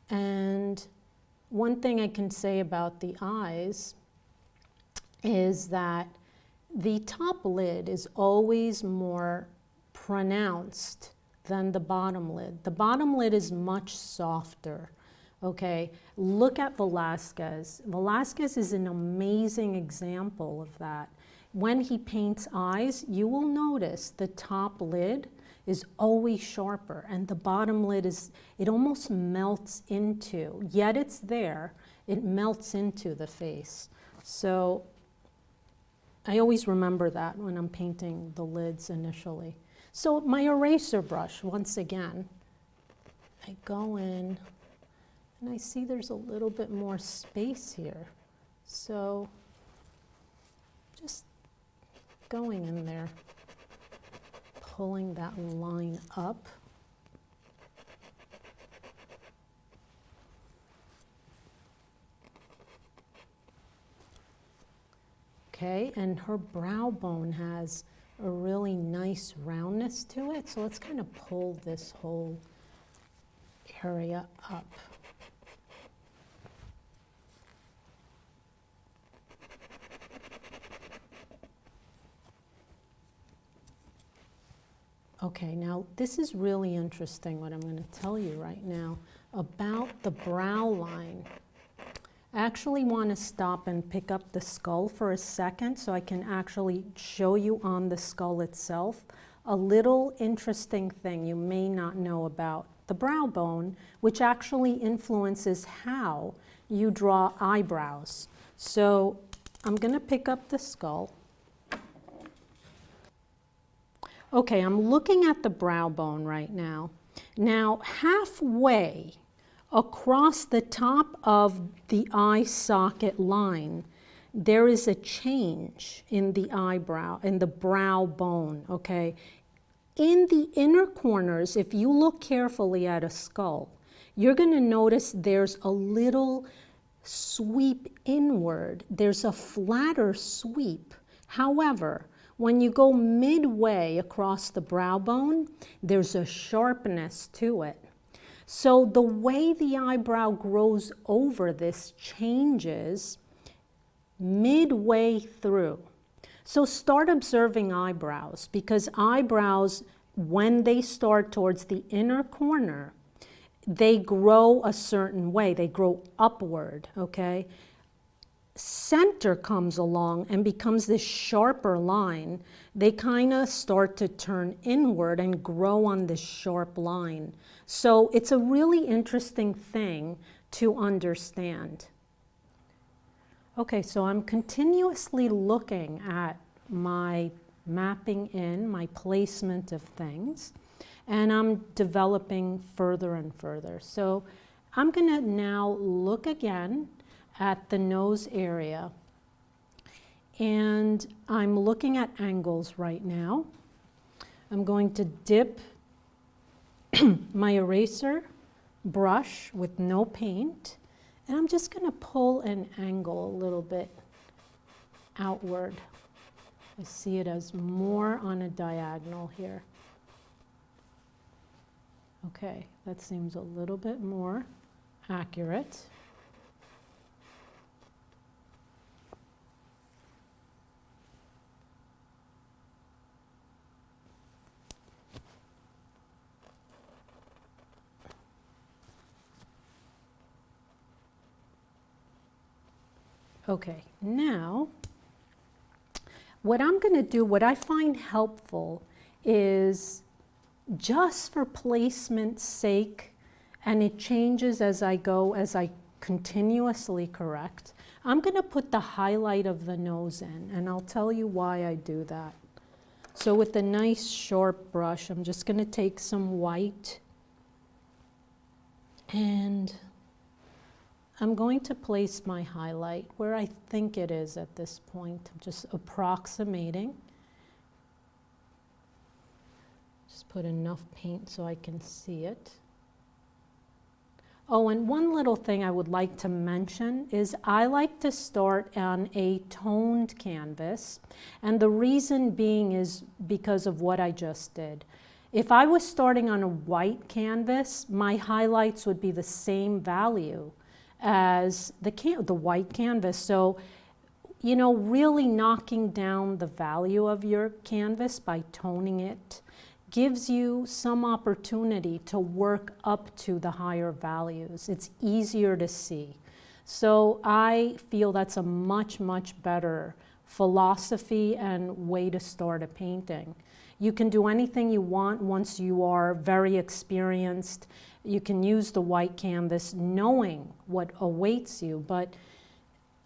Speaker 3: And one thing I can say about the eyes is that the top lid is always more pronounced than the bottom lid. The bottom lid is much softer. Okay, look at Velázquez. Velázquez is an amazing example of that. When he paints eyes, you will notice the top lid is always sharper and the bottom lid is, it almost melts into, yet it's there, it melts into the face. So I always remember that when I'm painting the lids initially. So my eraser brush, once again, I go in and I see there's a little bit more space here. So just going in there, pulling that line up. Okay, and her brow bone has a really nice roundness to it, so let's kind of pull this whole area up. Okay, now this is really interesting what I'm going to tell you right now about the brow line. I actually want to stop and pick up the skull for a second so I can actually show you on the skull itself a little interesting thing you may not know about the brow bone, which actually influences how you draw eyebrows. So I'm going to pick up the skull. Okay, I'm looking at the brow bone right now. Now, halfway across the top of the eye socket line, there is a change in the eyebrow, in the brow bone, okay? In the inner corners, if you look carefully at a skull, you're going to notice there's a little sweep inward. There's a flatter sweep. However, when you go midway across the brow bone, there's a sharpness to it. So the way the eyebrow grows over this changes midway through. So start observing eyebrows, because eyebrows, when they start towards the inner corner, they grow a certain way. They grow upward, okay? Center comes along and becomes this sharper line. They kind of start to turn inward and grow on this sharp line. So it's a really interesting thing to understand. Okay, so I'm continuously looking at my mapping in, my placement of things, and I'm developing further and further. So I'm going to now look again at the nose area, and I'm looking at angles right now. I'm going to dip my eraser brush with no paint, and I'm just going to pull an angle a little bit outward. I see it as more on a diagonal here. Okay, that seems a little bit more accurate. Okay, now what I'm going to do, what I find helpful is just for placement's sake, and it changes as I go, as I continuously correct, I'm going to put the highlight of the nose in, and I'll tell you why I do that. So with a nice sharp brush, I'm just going to take some white, and I'm going to place my highlight where I think it is at this point. I'm just approximating. Just put enough paint so I can see it. Oh, and one little thing I would like to mention is I like to start on a toned canvas, and the reason being is because of what I just did. If I was starting on a white canvas, my highlights would be the same value as the white canvas. So, you know, really knocking down the value of your canvas by toning it gives you some opportunity to work up to the higher values. It's easier to see. So I feel that's a much, much better philosophy and way to start a painting. You can do anything you want once you are very experienced. You can use the white canvas knowing what awaits you, but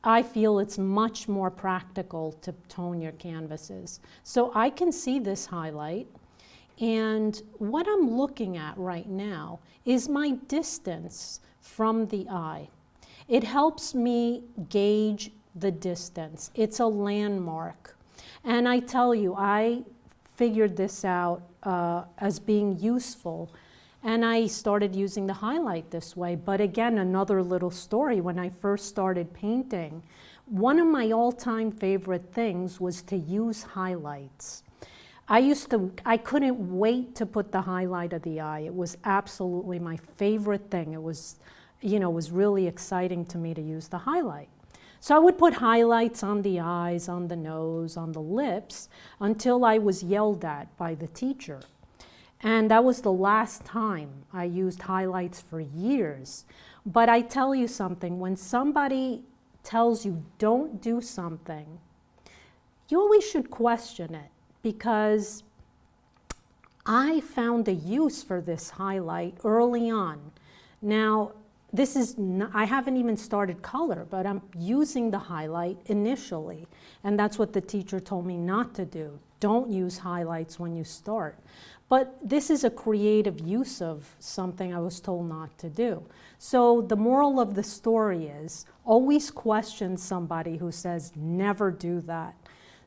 Speaker 3: I feel it's much more practical to tone your canvases. So I can see this highlight, and what I'm looking at right now is my distance from the eye. It helps me gauge the distance. It's a landmark. And I tell you, I figured this out as being useful, and I started using the highlight this way. But again, another little story. When I first started painting, one of my all-time favorite things was to use highlights. I couldn't wait to put the highlight of the eye. It was absolutely my favorite thing. It was, it was really exciting to me to use the highlight. So I would put highlights on the eyes, on the nose, on the lips, until I was yelled at by the teacher. And that was the last time. I used highlights for years. But I tell you something, when somebody tells you don't do something, you always should question it, because I found a use for this highlight early on. Now, I haven't even started color, but I'm using the highlight initially. And that's what the teacher told me not to do. Don't use highlights when you start. But this is a creative use of something I was told not to do. So the moral of the story is, always question somebody who says never do that.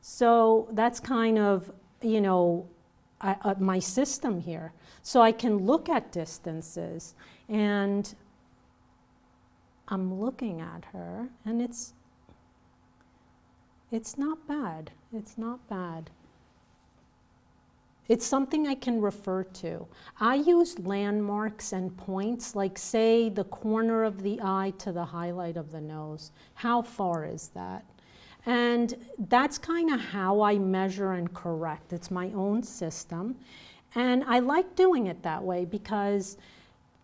Speaker 3: So that's kind of, my system here. So I can look at distances, and I'm looking at her, and it's not bad. It's not bad. It's something I can refer to. I use landmarks and points, like say the corner of the eye to the highlight of the nose. How far is that? And that's kind of how I measure and correct. It's my own system. And I like doing it that way because,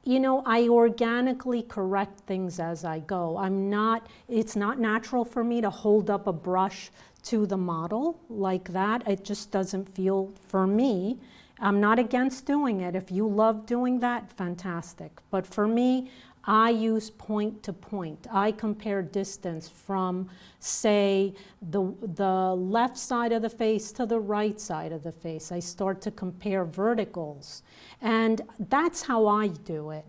Speaker 3: I organically correct things as I go. It's not natural for me to hold up a brush to the model like that. It just doesn't feel, for me, I'm not against doing it. If you love doing that, fantastic. But for me, I use point to point. I compare distance from, say, the left side of the face to the right side of the face. I start to compare verticals. And that's how I do it.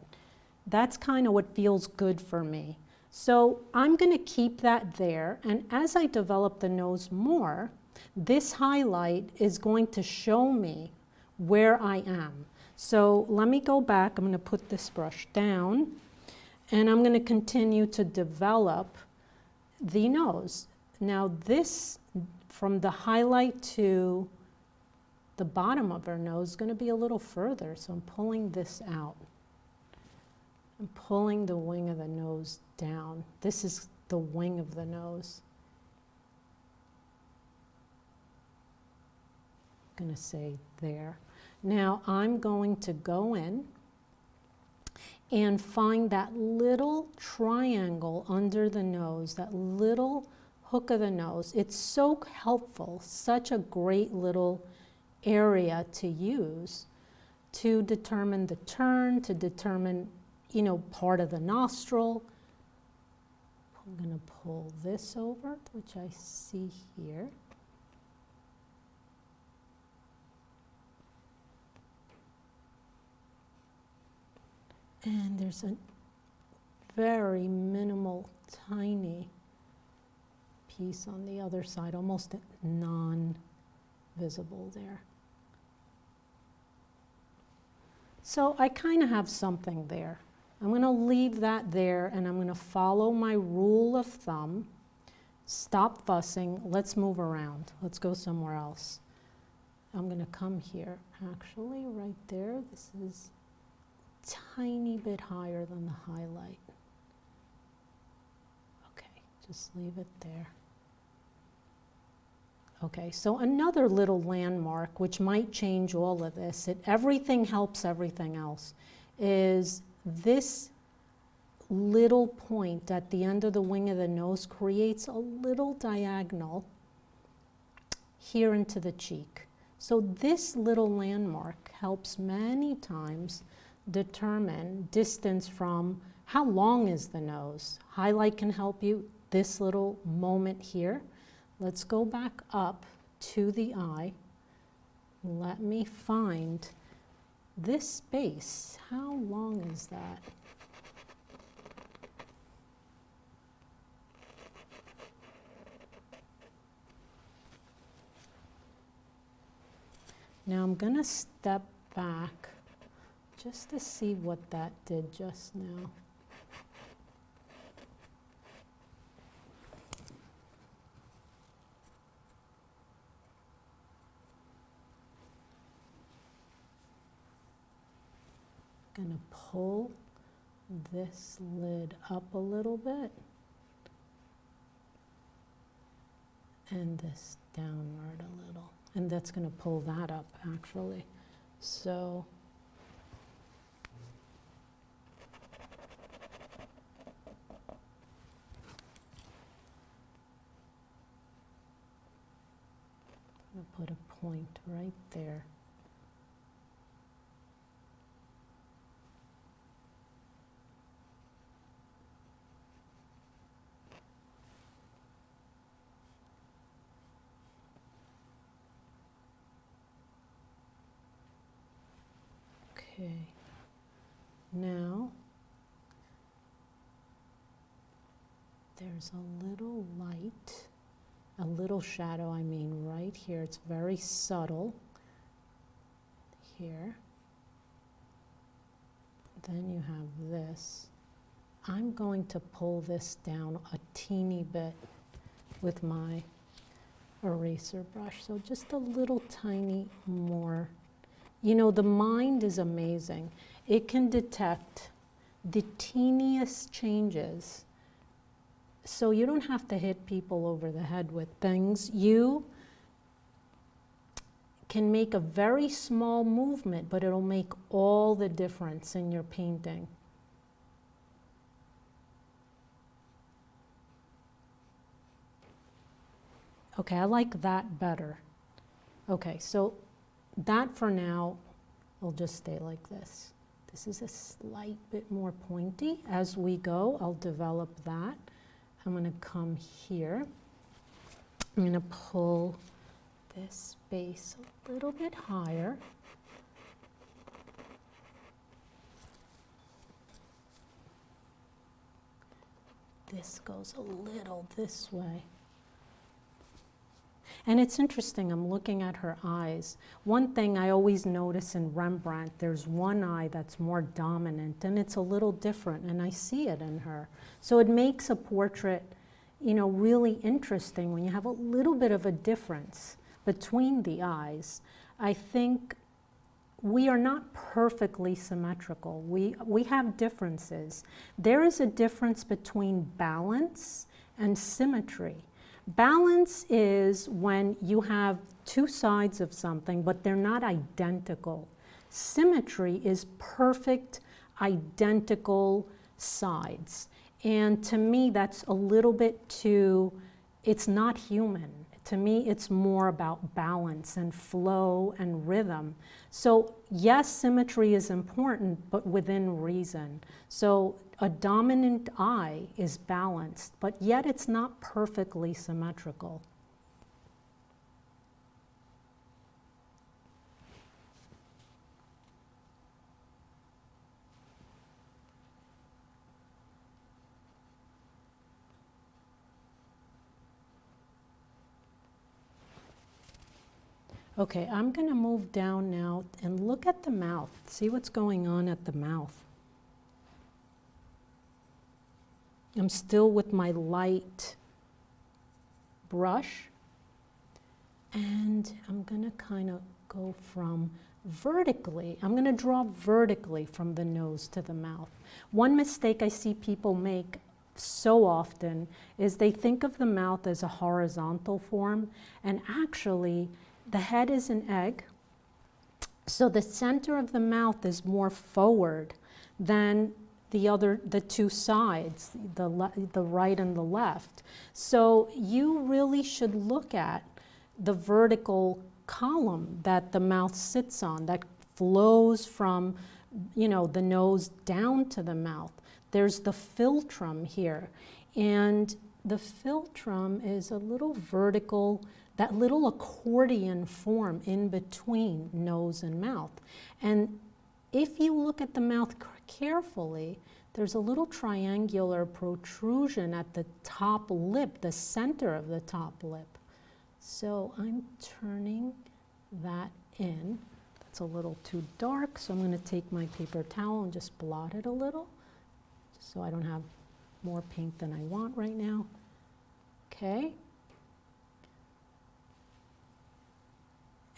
Speaker 3: That's kind of what feels good for me. So I'm going to keep that there. And as I develop the nose more, this highlight is going to show me where I am. So let me go back. I'm going to put this brush down. And I'm going to continue to develop the nose. Now this, from the highlight to the bottom of her nose, is going to be a little further. So I'm pulling this out. I'm pulling the wing of the nose down. This is the wing of the nose. I'm going to say there. Now I'm going to go in and find that little triangle under the nose, that little hook of the nose. It's so helpful, such a great little area to use to determine the turn, to determine, part of the nostril. I'm going to pull this over, which I see here. And there's a very minimal, tiny piece on the other side, almost non-visible there. So I kind of have something there. I'm going to leave that there, and I'm going to follow my rule of thumb. Stop fussing. Let's move around. Let's go somewhere else. I'm going to come here, actually, right there. This is tiny bit higher than the highlight. Okay, just leave it there. Okay, so another little landmark, which might change all of this, everything helps everything else, is this little point at the end of the wing of the nose creates a little diagonal here into the cheek. So this little landmark helps many times determine distance from how long is the nose. Highlight can help you. This little moment here. Let's go back up to the eye. Let me find this space. How long is that? Now I'm going to step back just to see what that did just now. I'm going to pull this lid up a little bit and this downward a little. And that's going to pull that up, actually. So I'm going to put a point right there. Okay, now there's a little light, a little shadow, I mean, right here. It's very subtle here. Then you have this. I'm going to pull this down a teeny bit with my eraser brush, so just a little tiny more. You know, the mind is amazing. It can detect the teeniest changes. So you don't have to hit people over the head with things. You can make a very small movement, but it'll make all the difference in your painting. Okay, I like that better. Okay, so that for now will just stay like this. This is a slight bit more pointy. As we go, I'll develop that. I'm going to come here. I'm going to pull this base a little bit higher. This goes a little this way. And it's interesting, I'm looking at her eyes. One thing I always notice in Rembrandt, there's one eye that's more dominant, and it's a little different, and I see it in her. So it makes a portrait, you know, really interesting when you have a little bit of a difference between the eyes. I think we are not perfectly symmetrical. We have differences. There is a difference between balance and symmetry. Balance is when you have two sides of something, but they're not identical. Symmetry is perfect, identical sides. And to me, that's a little bit too, it's not human. To me, it's more about balance and flow and rhythm. So yes, symmetry is important, but within reason. So a dominant eye is balanced, but yet it's not perfectly symmetrical. Okay, I'm going to move down now and look at the mouth. See what's going on at the mouth. I'm still with my light brush, and I'm going to kind of go from vertically. I'm going to draw vertically from the nose to the mouth. One mistake I see people make so often is they think of the mouth as a horizontal form, and actually the head is an egg, so the center of the mouth is more forward than the two sides, the right and the left. So you really should look at the vertical column that the mouth sits on, that flows from, the nose down to the mouth. There's the philtrum here, and the philtrum is a little vertical, that little accordion form in between nose and mouth. And if you look at the mouth carefully, there's a little triangular protrusion at the top lip, the center of the top lip. So I'm turning that in. It's a little too dark, so I'm going to take my paper towel and just blot it a little, just so I don't have more paint than I want right now. Okay.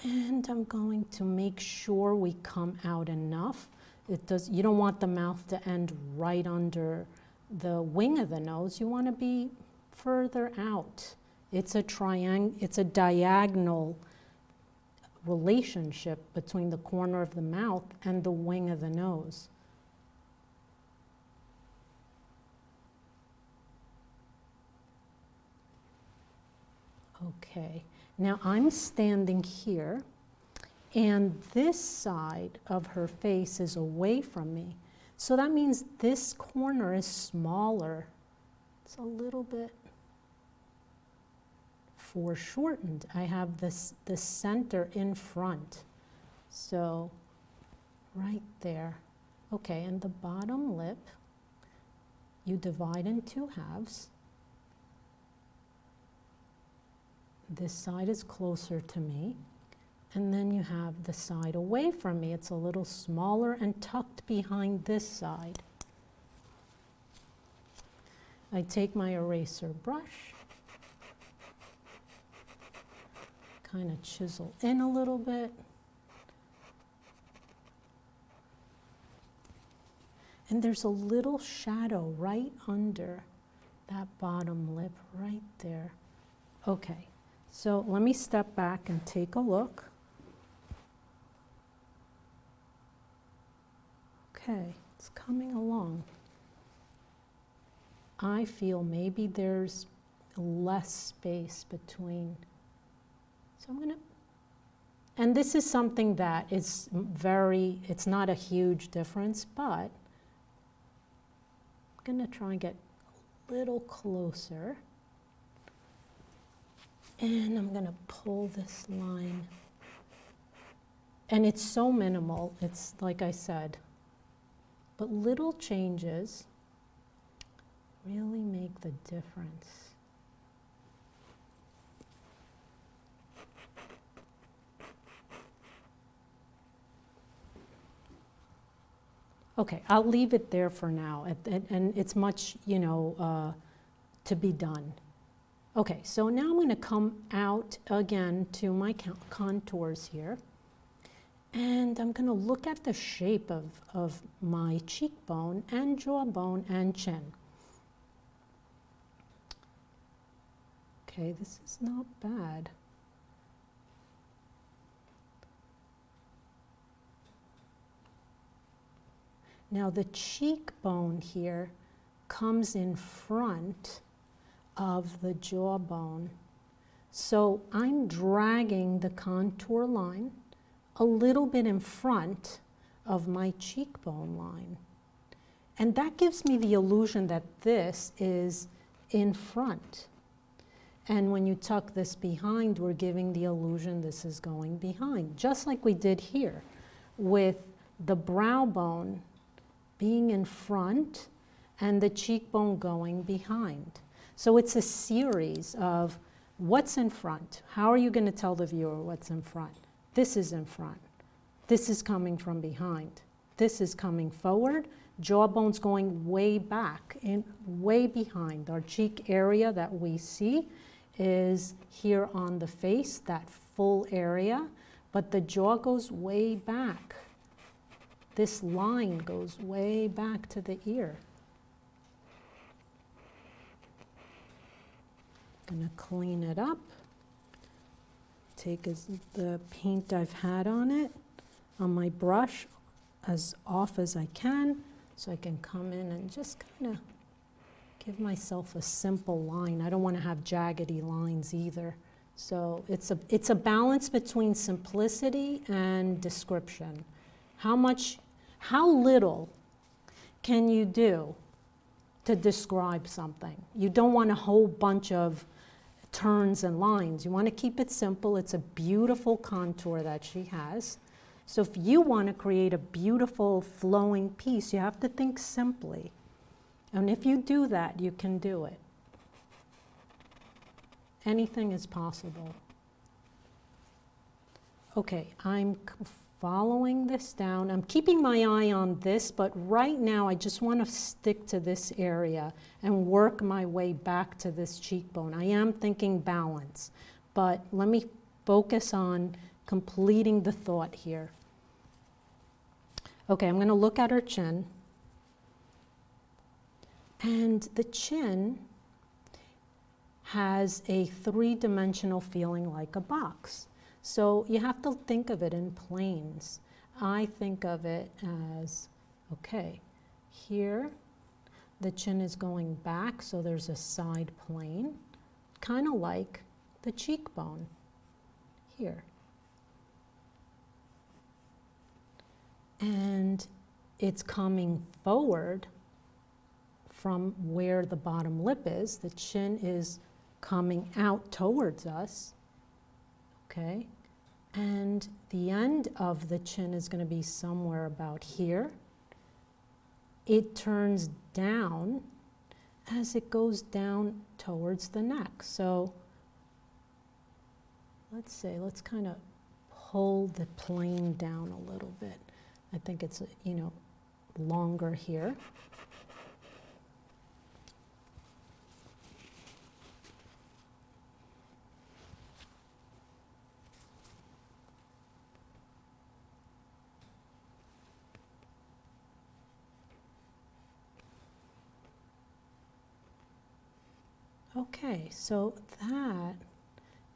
Speaker 3: And I'm going to make sure we come out enough. You don't want the mouth to end right under the wing of the nose. You want to be further out. It's a diagonal relationship between the corner of the mouth and the wing of the nose. Okay, now I'm standing here, and this side of her face is away from me. So that means this corner is smaller. It's a little bit foreshortened. I have the center in front. So right there. Okay, and the bottom lip, you divide in two halves. This side is closer to me. And then you have the side away from me. It's a little smaller and tucked behind this side. I take my eraser brush, kind of chisel in a little bit. And there's a little shadow right under that bottom lip, right there. Okay, so let me step back and take a look. Okay, it's coming along. I feel maybe there's less space between. So I'm gonna, and this is something that is it's not a huge difference, but I'm gonna try and get a little closer. And I'm gonna pull this line. And it's so minimal, it's like I said, but little changes really make the difference. Okay, I'll leave it there for now, and it's much, to be done. Okay, so now I'm going to come out again to my contours here. And I'm going to look at the shape of my cheekbone and jawbone and chin. Okay, this is not bad. Now the cheekbone here comes in front of the jawbone. So I'm dragging the contour line a little bit in front of my cheekbone line. And that gives me the illusion that this is in front. And when you tuck this behind, we're giving the illusion this is going behind, just like we did here with the brow bone being in front and the cheekbone going behind. So it's a series of what's in front. How are you going to tell the viewer what's in front? This is in front. This is coming from behind. This is coming forward. Jawbone's going way back, way behind. Our cheek area that we see is here on the face, that full area, but the jaw goes way back. This line goes way back to the ear. Gonna clean it up. Take the paint I've had on it, on my brush, as off as I can, so I can come in and just kind of give myself a simple line. I don't want to have jaggedy lines either. So it's a balance between simplicity and description. How little can you do to describe something? You don't want a whole bunch of turns and lines. You want to keep it simple. It's a beautiful contour that she has. So if you want to create a beautiful flowing piece, you have to think simply. And if you do that, you can do it. Anything is possible. Okay, I'm following this down. I'm keeping my eye on this, but right now I just want to stick to this area and work my way back to this cheekbone. I am thinking balance, but let me focus on completing the thought here. Okay, I'm going to look at her chin. And the chin has a three-dimensional feeling like a box. So you have to think of it in planes. I think of it as, okay, here the chin is going back, so there's a side plane, kind of like the cheekbone here. And it's coming forward from where the bottom lip is. The chin is coming out towards us, okay? And the end of the chin is going to be somewhere about here. It turns down as it goes down towards the neck. So let's kind of pull the plane down a little bit. I think it's, longer here. Okay, so that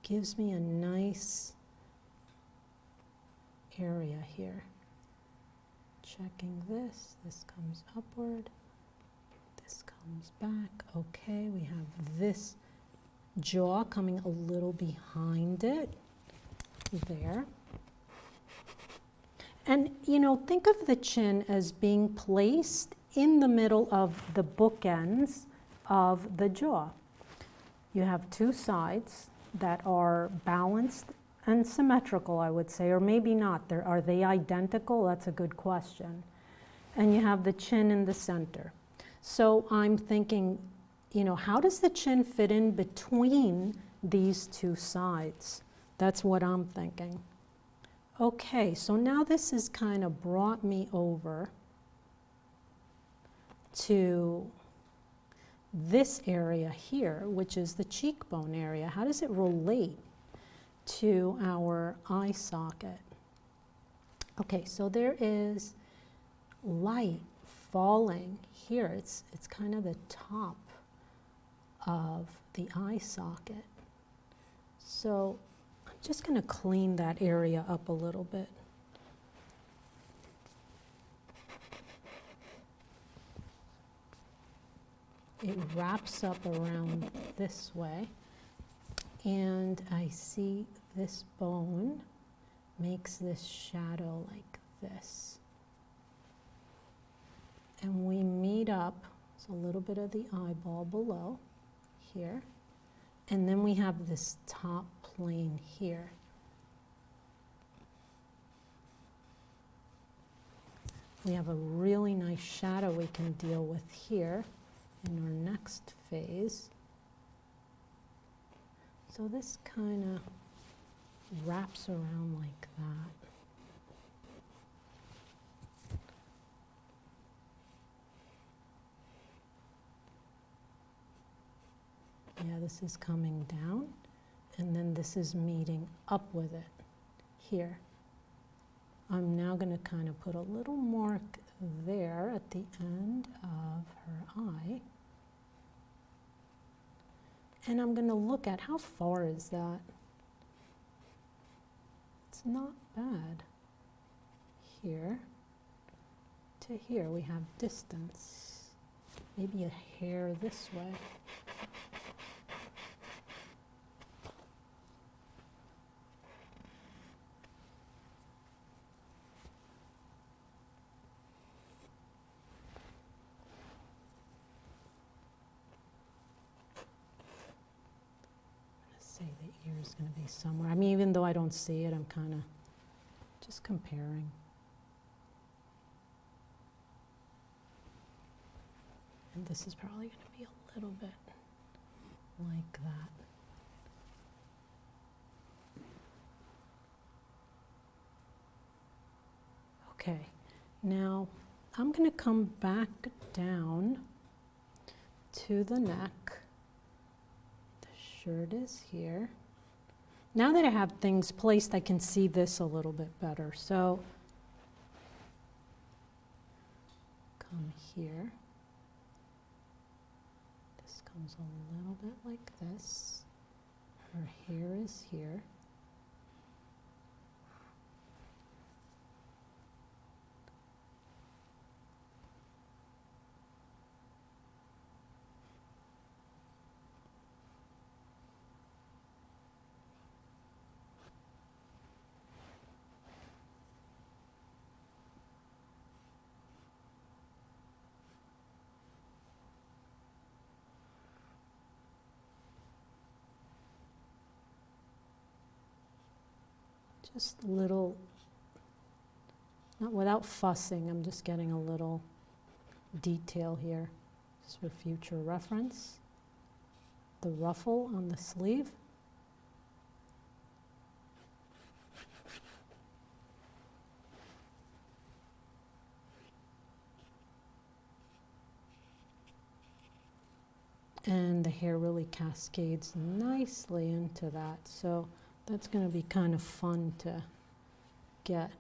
Speaker 3: gives me a nice area here. Checking this comes upward, this comes back. Okay, we have this jaw coming a little behind it, there. And, think of the chin as being placed in the middle of the bookends of the jaw. You have two sides that are balanced and symmetrical, I would say, or maybe not. Are they identical? That's a good question. And you have the chin in the center. So I'm thinking, how does the chin fit in between these two sides? That's what I'm thinking. Okay, so now this has kind of brought me over to this area here, which is the cheekbone area. How does it relate to our eye socket? Okay, so there is light falling here. It's kind of the top of the eye socket. So I'm just going to clean that area up a little bit. It wraps up around this way, and I see this bone makes this shadow like this. And we meet up, so a little bit of the eyeball below here, and then we have this top plane here. We have a really nice shadow we can deal with here in our next phase. So this kind of wraps around like that. Yeah, this is coming down, and then this is meeting up with it here. I'm now going to kind of put a little mark there at the end of her eye. And I'm going to look at how far is that. It's not bad. Here to here we have distance. Maybe a hair this way. Say the ear is going to be somewhere. I mean, even though I don't see it, I'm kind of just comparing. And this is probably going to be a little bit like that. Okay, now I'm going to come back down to the neck. Shirt is here. Now that I have things placed, I can see this a little bit better. So come here. This comes a little bit like this. Her hair is here. Just little, not without fussing, I'm just getting a little detail here, just for future reference. The ruffle on the sleeve. And the hair really cascades nicely into that. So that's going to be kind of fun to get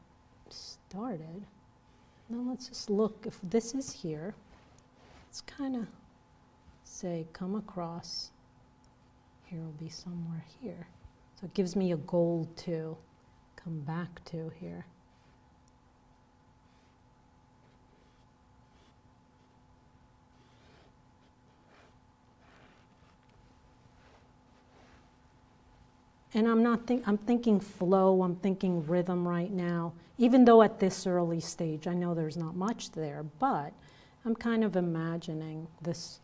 Speaker 3: started. Now let's just look, if this is here, let's kind of say come across. Here will be somewhere here. So it gives me a goal to come back to here. And I'm thinking flow, I'm thinking rhythm right now, even though at this early stage I know there's not much there, but I'm kind of imagining this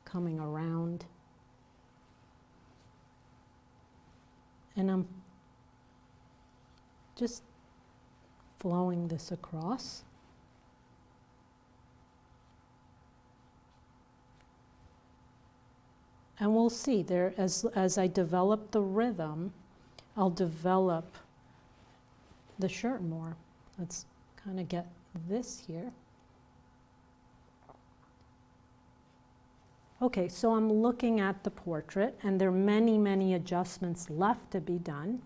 Speaker 3: coming around. And I'm just flowing this across. And we'll see there, as I develop the rhythm, I'll develop the shirt more. Let's kind of get this here. Okay, so I'm looking at the portrait, and there are many, many adjustments left to be done.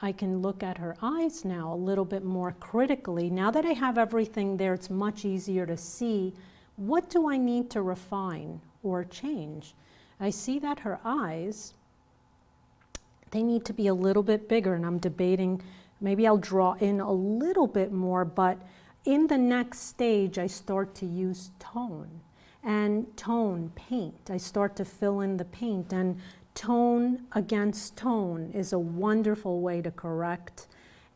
Speaker 3: I can look at her eyes now a little bit more critically. Now that I have everything there, it's much easier to see what do I need to refine or change. I see that her eyes, they need to be a little bit bigger, and I'm debating, maybe I'll draw in a little bit more, but in the next stage, I start to use tone. And tone, paint, I start to fill in the paint, and tone against tone is a wonderful way to correct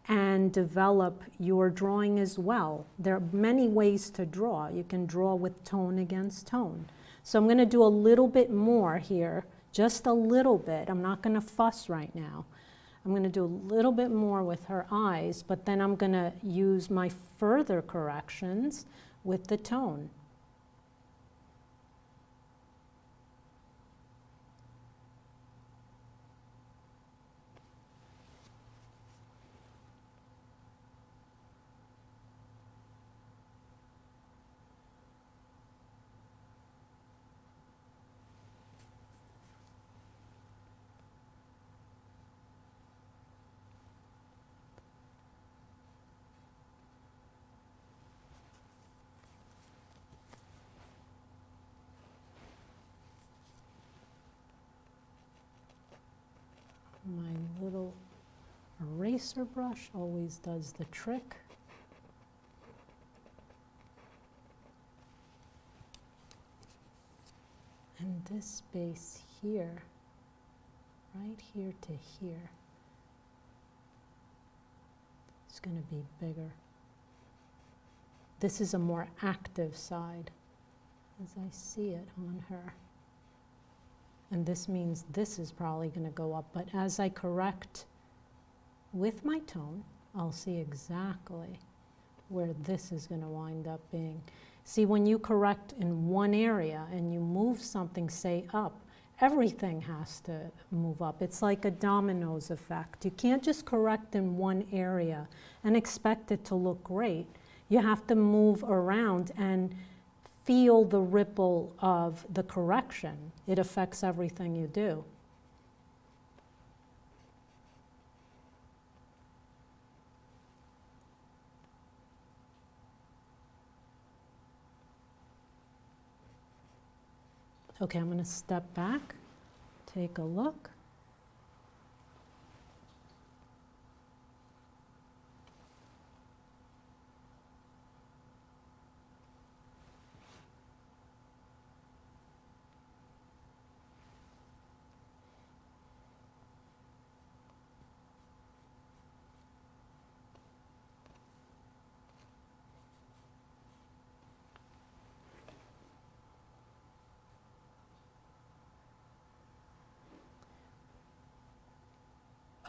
Speaker 3: and develop your drawing as well. There are many ways to draw. You can draw with tone against tone. So I'm going to do a little bit more here, just a little bit. I'm not going to fuss right now. I'm going to do a little bit more with her eyes, but then I'm going to use my further corrections with the tone. little eraser brush always does the trick. And this space here, right here to here, is going to be bigger. This is a more active side, as I see it on her. And this means this is probably going to go up. But as I correct with my tone, I'll see exactly where this is going to wind up being. See, when you correct in one area and you move something, say, up, everything has to move up. It's like a dominoes effect. You can't just correct in one area and expect it to look great. You have to move around and feel the ripple of the correction. It affects everything you do. Okay, I'm going to step back, take a look.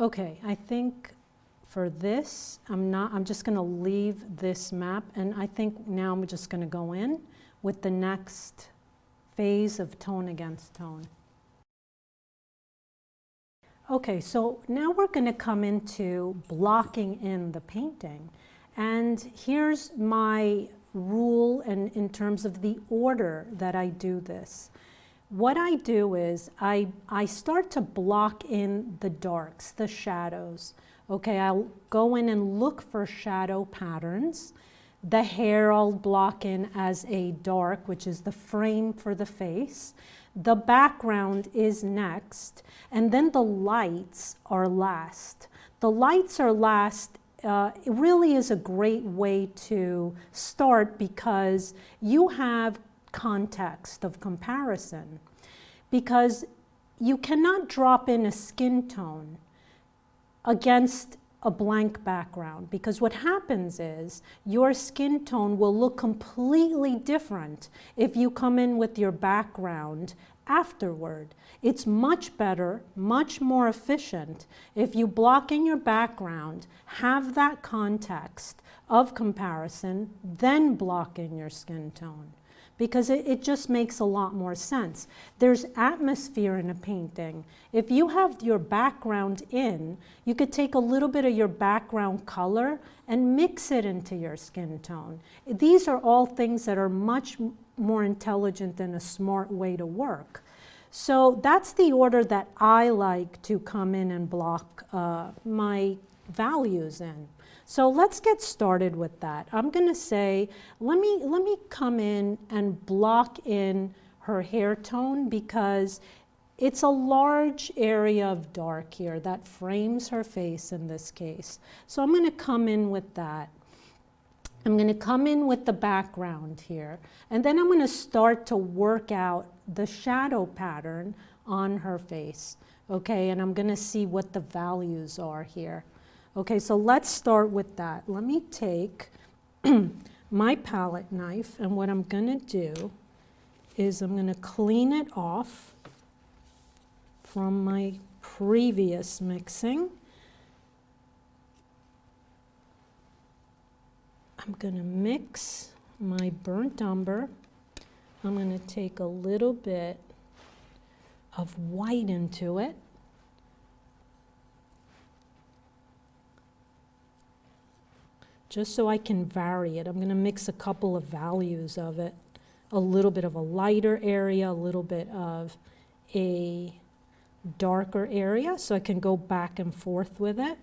Speaker 3: Okay, I think for this, I'm just going to leave this map, and I think now I'm just going to go in with the next phase of tone against tone. Okay, so now we're going to come into blocking in the painting. And here's my rule in terms of the order that I do this. What I do is I start to block in the darks, the shadows. Okay, I'll go in and look for shadow patterns. The hair I'll block in as a dark, which is the frame for the face. The background is next, and then the lights are last. The lights are last. It really is a great way to start because you have context of comparison, because you cannot drop in a skin tone against a blank background, because what happens is your skin tone will look completely different if you come in with your background afterward. It's much better, much more efficient if you block in your background, have that context of comparison, then block in your skin tone, because it just makes a lot more sense. There's atmosphere in a painting. If you have your background in, you could take a little bit of your background color and mix it into your skin tone. These are all things that are much more intelligent and a smart way to work. So that's the order that I like to come in and block my values in. So let's get started with that. I'm going to say, let me come in and block in her hair tone, because it's a large area of dark here that frames her face in this case. So I'm going to come in with that. I'm going to come in with the background here, and then I'm going to start to work out the shadow pattern on her face. Okay, and I'm going to see what the values are here. Okay, so let's start with that. Let me take my palette knife, and what I'm going to do is I'm going to clean it off from my previous mixing. I'm going to mix my burnt umber. I'm going to take a little bit of white into it. Just so I can vary it. I'm going to mix a couple of values of it. A little bit of a lighter area, a little bit of a darker area, so I can go back and forth with it.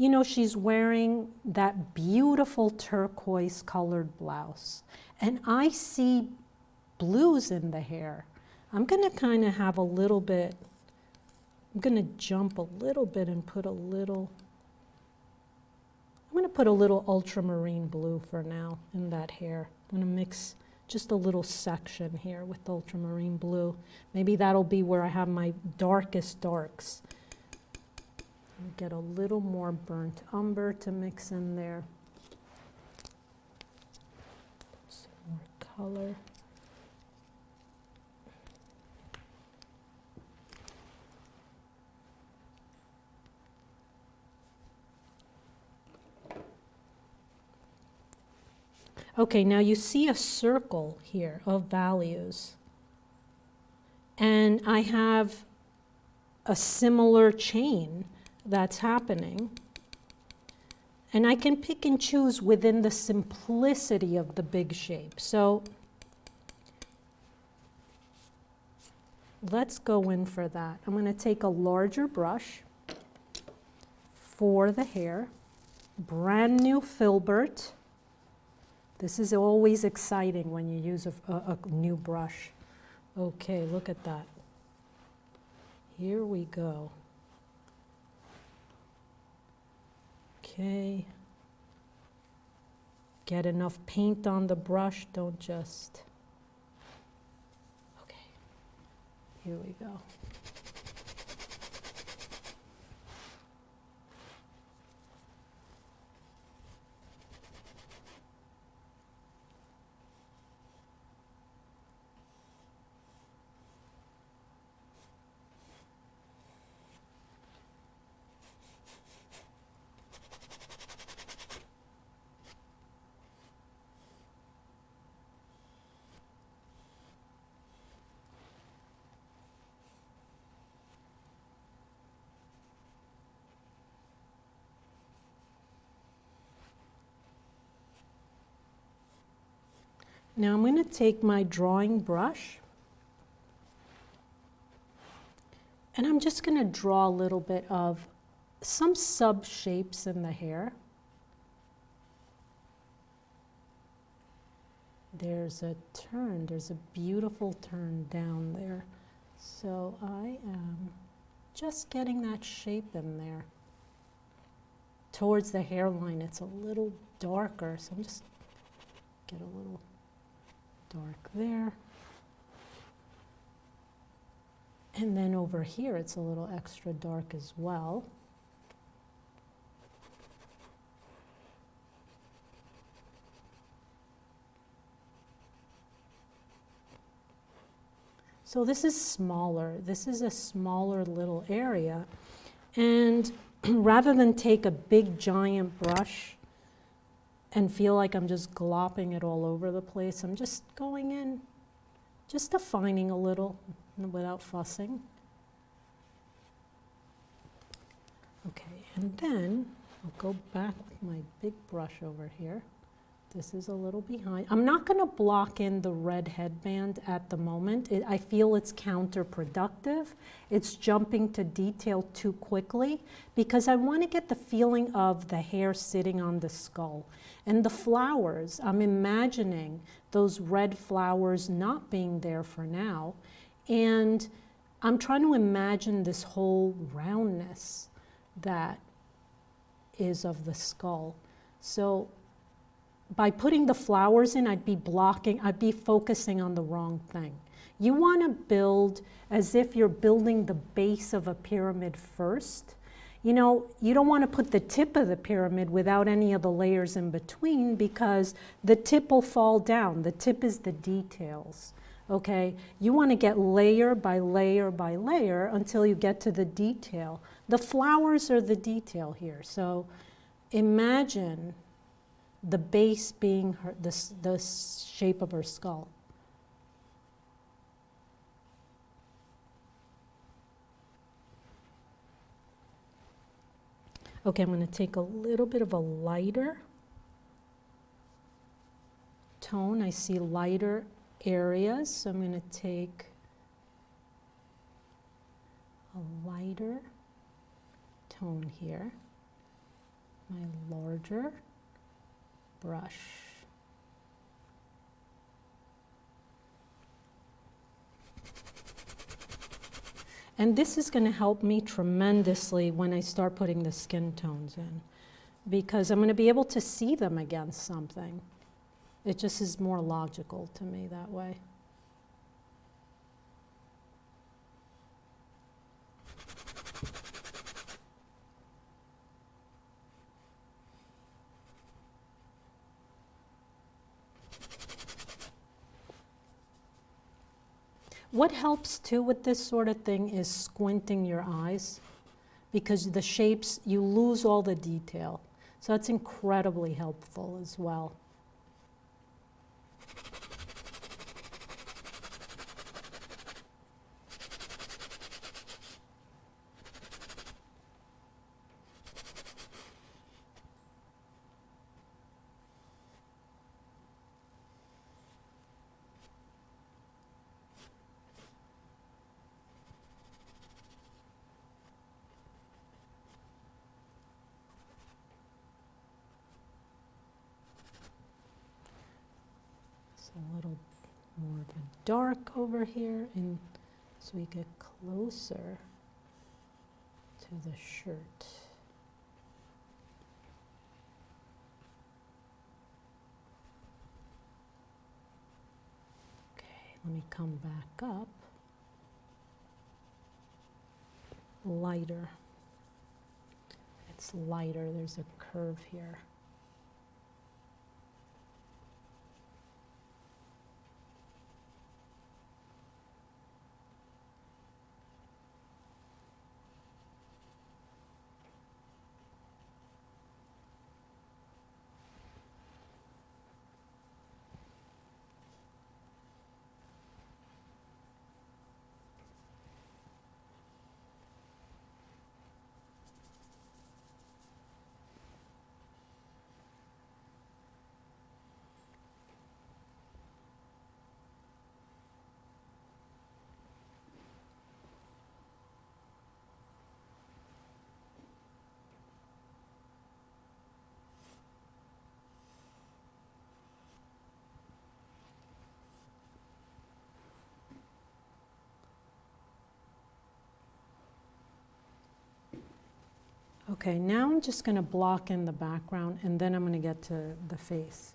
Speaker 3: you know, she's wearing that beautiful turquoise colored blouse. And I see blues in the hair. I'm gonna kind of have a little bit, I'm gonna jump a little bit and put a little, I'm gonna put a little ultramarine blue for now in that hair. I'm gonna mix just a little section here with ultramarine blue. Maybe that'll be where I have my darkest darks. Get a little more burnt umber to mix in there. Some more color. Okay, now you see a circle here of values. And I have a similar chain that's happening. And I can pick and choose within the simplicity of the big shape. So let's go in for that. I'm going to take a larger brush for the hair, brand new Filbert. This is always exciting when you use a new brush. Okay, look at that. Here we go. Okay. Get enough paint on the brush, don't just. Okay, here we go. Now I'm going to take my drawing brush and I'm just going to draw a little bit of some sub shapes in the hair. There's a turn, there's a beautiful turn down there. So I am just getting that shape in there. Towards the hairline, it's a little darker, so I'm just get a little dark there. And then over here, it's a little extra dark as well. So this is smaller. This is a smaller little area. And rather than take a big giant brush and feel like I'm just glopping it all over the place, I'm just going in, just defining a little without fussing. Okay, and then I'll go back with my big brush over here. This is a little behind. I'm not going to block in the red headband at the moment. I feel it's counterproductive. It's jumping to detail too quickly because I want to get the feeling of the hair sitting on the skull. And the flowers, I'm imagining those red flowers not being there for now. And I'm trying to imagine this whole roundness that is of the skull. So by putting the flowers in, I'd be focusing on the wrong thing. You want to build as if you're building the base of a pyramid first. You know, you don't want to put the tip of the pyramid without any of the layers in between because the tip will fall down. The tip is the details, okay? You want to get layer by layer by layer until you get to the detail. The flowers are the detail here. So imagine the base being the shape of her skull. Okay, I'm going to take a little bit of a lighter tone. I see lighter areas, so I'm going to take a lighter tone here. my larger brush. And this is going to help me tremendously when I start putting the skin tones in, because I'm going to be able to see them against something. It just is more logical to me that way. What helps too with this sort of thing is squinting your eyes, because the shapes, you lose all the detail. So that's incredibly helpful as well. A little more of a dark over here, and so we get closer to the shirt. Okay, let me come back up. Lighter. It's lighter, there's a curve here. Okay, now I'm just going to block in the background, and then I'm going to get to the face.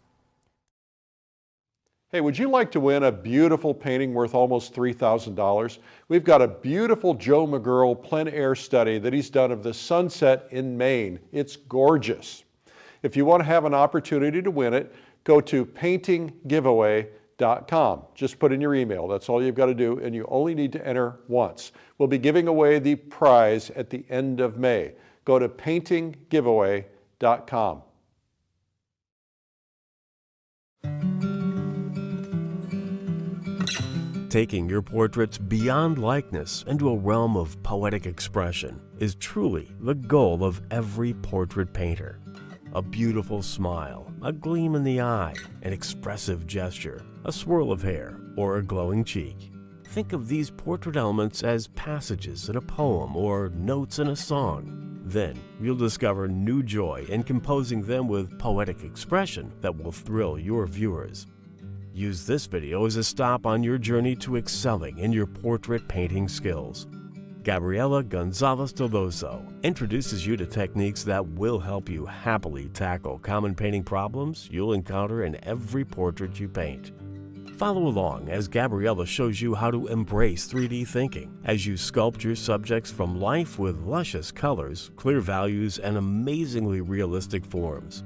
Speaker 2: Hey, would you like to win a beautiful painting worth almost $3,000? We've got a beautiful Joe McGurl plein air study that he's done of the sunset in Maine. It's gorgeous. If you want to have an opportunity to win it, go to paintinggiveaway.com. Just put in your email. That's all you've got to do, and you only need to enter once. We'll be giving away the prize at the end of May. Go to paintinggiveaway.com.
Speaker 1: Taking your portraits beyond likeness into a realm of poetic expression is truly the goal of every portrait painter. A beautiful smile, a gleam in the eye, an expressive gesture, a swirl of hair, or a glowing cheek. Think of these portrait elements as passages in a poem or notes in a song. Then you'll discover new joy in composing them with poetic expression that will thrill your viewers. Use this video as a stop on your journey to excelling in your portrait painting skills. Gabriela Gonzalez Dellosso introduces you to techniques that will help you happily tackle common painting problems you'll encounter in every portrait you paint. Follow along as Gabriela shows you how to embrace 3D thinking as you sculpt your subjects from life with luscious colors, clear values, and amazingly realistic forms.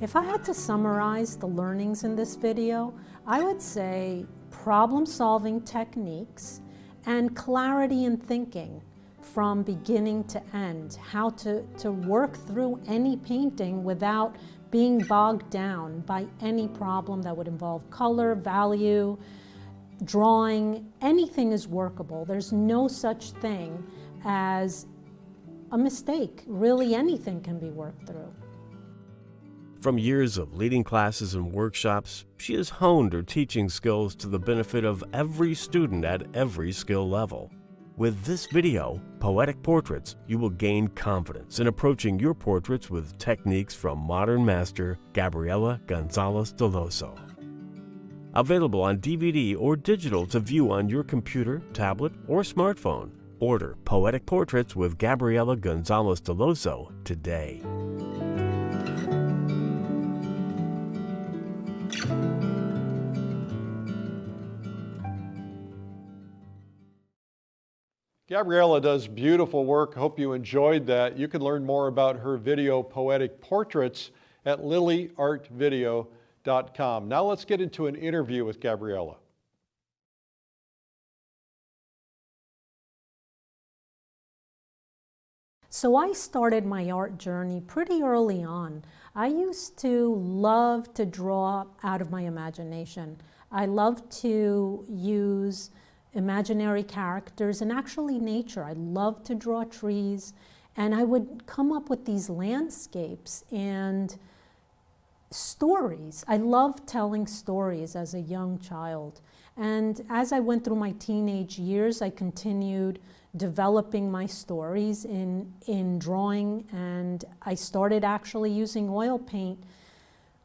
Speaker 3: If I had to summarize the learnings in this video, I would say problem-solving techniques and clarity in thinking from beginning to end, how to work through any painting without being bogged down by any problem that would involve color, value, drawing. Anything is workable. There's no such thing as a mistake. Really, anything can be worked through.
Speaker 1: From years of leading classes and workshops, she has honed her teaching skills to the benefit of every student at every skill level. With this video, Poetic Portraits, you will gain confidence in approaching your portraits with techniques from modern master Gabriela Gonzalez Dellosso. Available on DVD or digital to view on your computer, tablet, or smartphone. Order Poetic Portraits with Gabriela Gonzalez Dellosso today.
Speaker 2: Gabriela does beautiful work. Hope you enjoyed that. You can learn more about her video, Poetic Portraits, at lilyartvideo.com. Now let's get into an interview with Gabriela.
Speaker 3: So I started my art journey pretty early on. I used to love to draw out of my imagination. I love to use imaginary characters and actually nature. I love to draw trees, and I would come up with these landscapes and stories. I loved telling stories as a young child. And as I went through my teenage years, I continued developing my stories in drawing, and I started actually using oil paint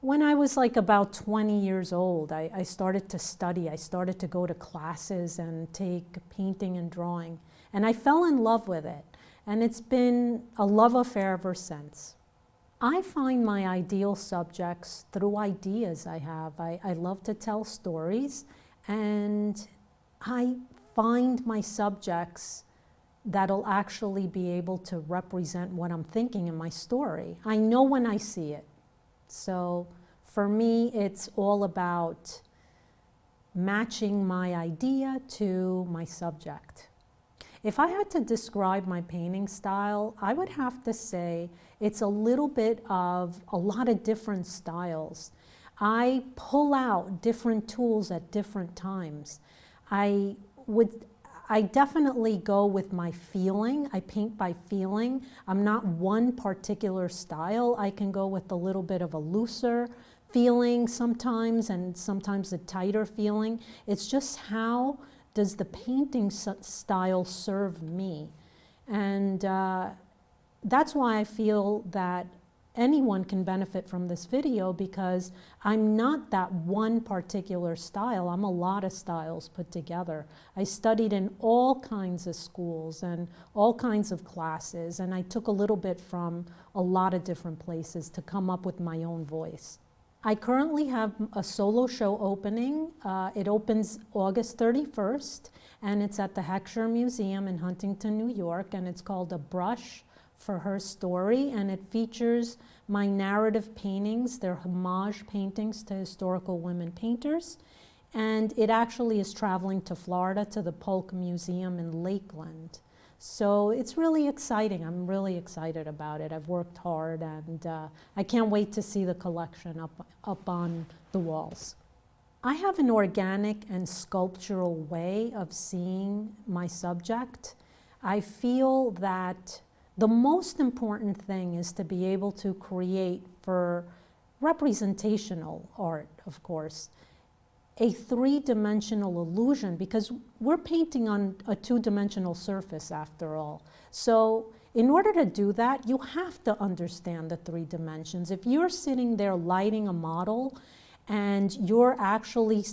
Speaker 3: when I was like about 20 years old. I started to study. I started to go to classes and take painting and drawing. And I fell in love with it. And it's been a love affair ever since. I find my ideal subjects through ideas I have. I love to tell stories, and I find my subjects that'll actually be able to represent what I'm thinking in my story. I know when I see it. So for me, it's all about matching my idea to my subject. If I had to describe my painting style, I would have to say it's a little bit of a lot of different styles. I pull out different tools at different times. I definitely go with my feeling. I paint by feeling. I'm not one particular style. I can go with a little bit of a looser feeling sometimes, and sometimes a tighter feeling. It's just how does the painting style serve me? And that's why I feel that anyone can benefit from this video, because I'm not that one particular style. I'm a lot of styles put together. I studied in all kinds of schools and all kinds of classes, and I took a little bit from a lot of different places to come up with my own voice. I currently have a solo show opening. It opens August 31st, and it's at the Ochr Museum in Huntington, New York, and it's called A Brush for Her Story, and it features my narrative paintings. They're homage paintings to historical women painters, and it actually is traveling to Florida to the Polk Museum in Lakeland. So it's really exciting. I'm really excited about it. I've worked hard, and I can't wait to see the collection up on the walls. I have an organic and sculptural way of seeing my subject. I feel that the most important thing is to be able to create, for representational art, of course, a three-dimensional illusion, because we're painting on a two-dimensional surface after all. So in order to do that, you have to understand the three dimensions. If you're sitting there lighting a model and you're actually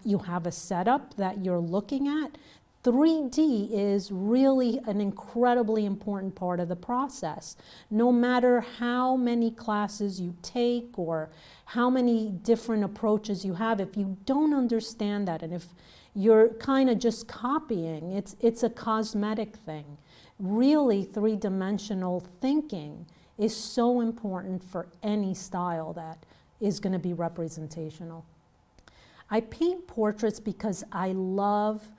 Speaker 3: you have a setup that you're looking at, 3D is really an incredibly important part of the process. No matter how many classes you take or how many different approaches you have, if you don't understand that, and if you're kind of just copying, it's a cosmetic thing. Really, three-dimensional thinking is so important for any style that is going to be representational. I paint portraits because I love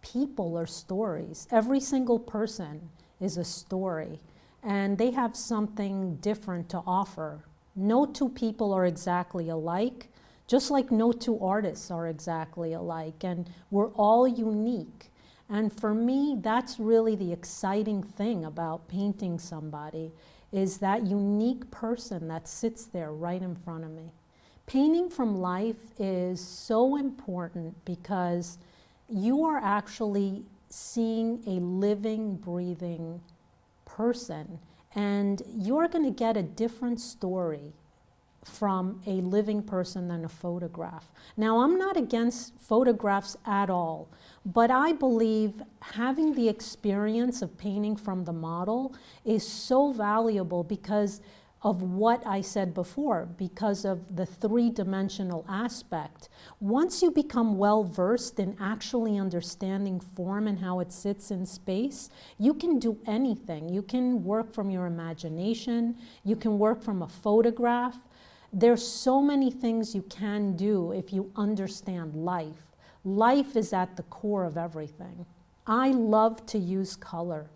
Speaker 3: people or stories. Every single person is a story, and they have something different to offer. No two people are exactly alike, just like no two artists are exactly alike, and we're all unique. And for me, that's really the exciting thing about painting somebody, is that unique person that sits there right in front of me. Painting from life is so important because you are actually seeing a living, breathing person, and you're going to get a different story from a living person than a photograph. Now, I'm not against photographs at all, but I believe having the experience of painting from the model is so valuable because of what I said before, because of the three-dimensional aspect. Once you become well-versed in actually understanding form and how it sits in space, you can do anything. You can work from your imagination, you can work from a photograph. There's so many things you can do if you understand life. Life is at the core of everything. I love to use color.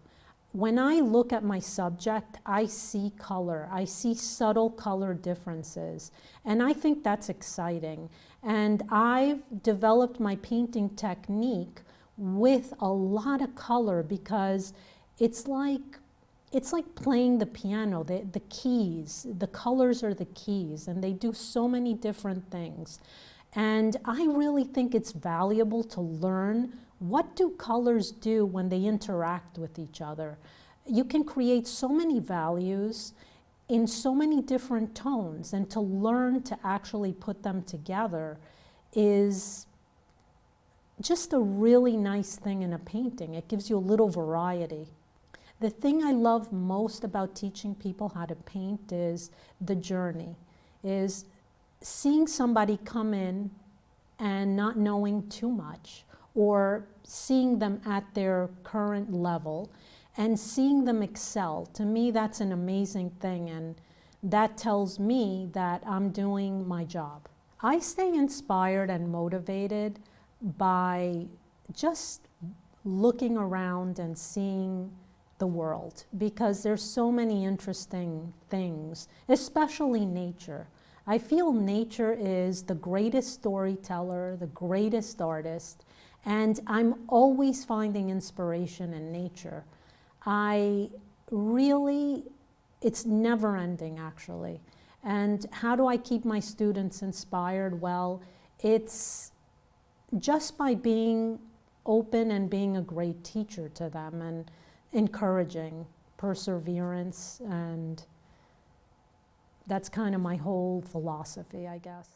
Speaker 3: When I look at my subject, I see color. I see subtle color differences. And I think that's exciting. And I've developed my painting technique with a lot of color because it's like playing the piano, the keys, the colors are the keys, and they do so many different things. And I really think it's valuable to learn what do colors do when they interact with each other. You can create so many values in so many different tones, and to learn to actually put them together is just a really nice thing in a painting. It gives you a little variety. The thing I love most about teaching people how to paint is the journey, is seeing somebody come in and not knowing too much, or seeing them at their current level and seeing them excel. To me, that's an amazing thing, and that tells me that I'm doing my job. I stay inspired and motivated by just looking around and seeing the world, because there's so many interesting things, especially nature. I feel nature is the greatest storyteller, the greatest artist, and I'm always finding inspiration in nature. It's never ending actually. And how do I keep my students inspired? Well, it's just by being open and being a great teacher to them and encouraging perseverance, and that's kind of my whole philosophy, I guess.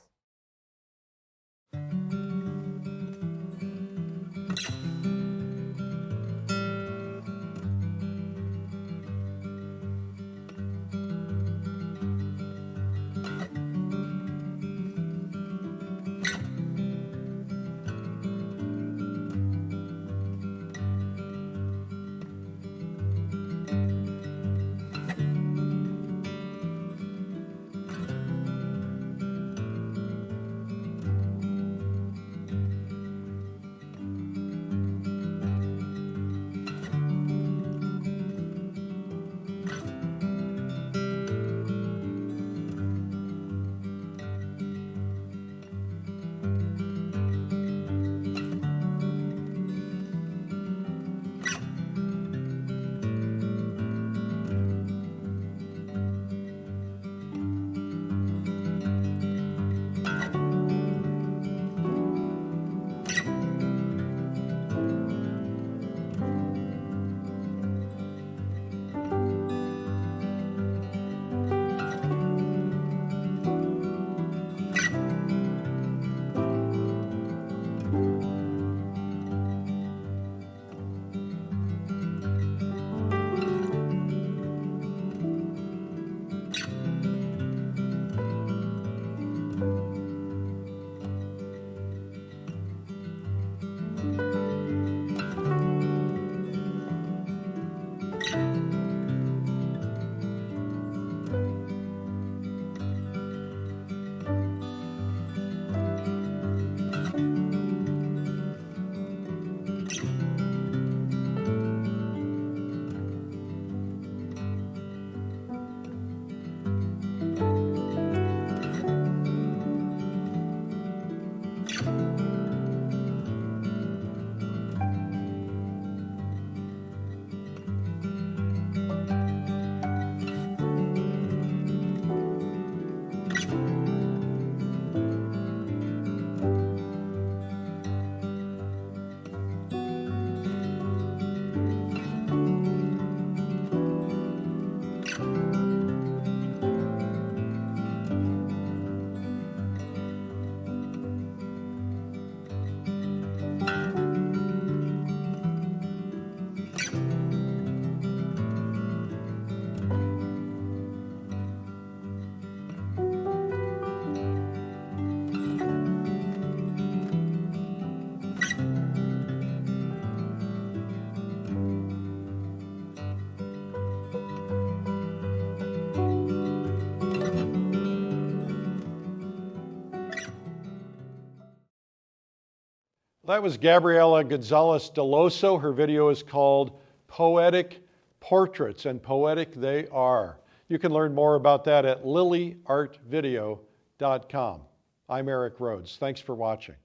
Speaker 2: That was Gabriela Gonzalez Dellosso. Her video is called Poetic Portraits, and poetic they are. You can learn more about that at lilyartvideo.com. I'm Eric Rhodes. Thanks for watching.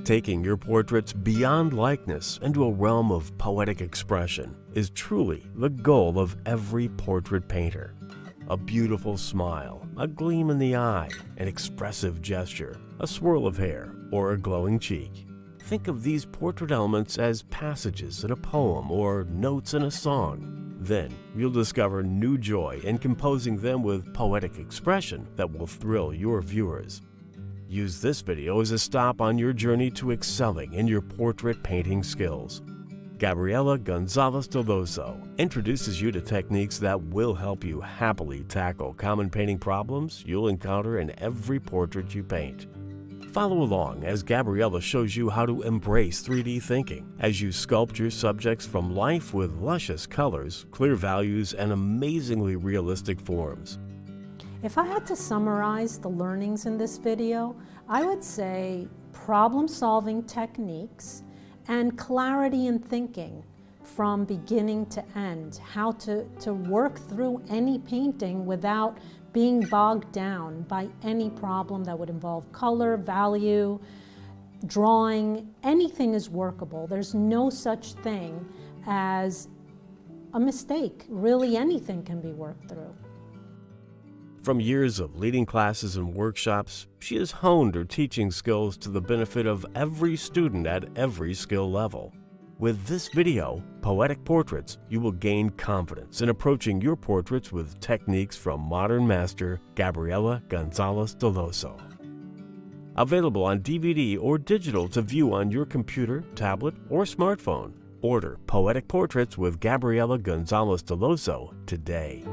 Speaker 1: Taking your portraits beyond likeness into a realm of poetic expression is truly the goal of every portrait painter. A beautiful smile, a gleam in the eye, an expressive gesture, a swirl of hair, or a glowing cheek. Think of these portrait elements as passages in a poem or notes in a song. Then you'll discover new joy in composing them with poetic expression that will thrill your viewers. Use this video as a stop on your journey to excelling in your portrait painting skills. Gabriela Gonzalez Dellosso introduces you to techniques that will help you happily tackle common painting problems you'll encounter in every portrait you paint. Follow along as Gabriela shows you how to embrace 3D thinking as you sculpt your subjects from life with luscious colors, clear values, and amazingly realistic forms.
Speaker 3: If I had to summarize the learnings in this video, I would say problem-solving techniques and clarity in thinking from beginning to end, how to work through any painting without being bogged down by any problem that would involve color, value, drawing. Anything is workable. There's no such thing as a mistake. Really, anything can be worked through.
Speaker 1: From years of leading classes and workshops, she has honed her teaching skills to the benefit of every student at every skill level. With this video, Poetic Portraits, you will gain confidence in approaching your portraits with techniques from modern master Gabriela Gonzalez Dellosso. Available on DVD or digital to view on your computer, tablet, or smartphone. Order Poetic Portraits with Gabriela Gonzalez Dellosso today.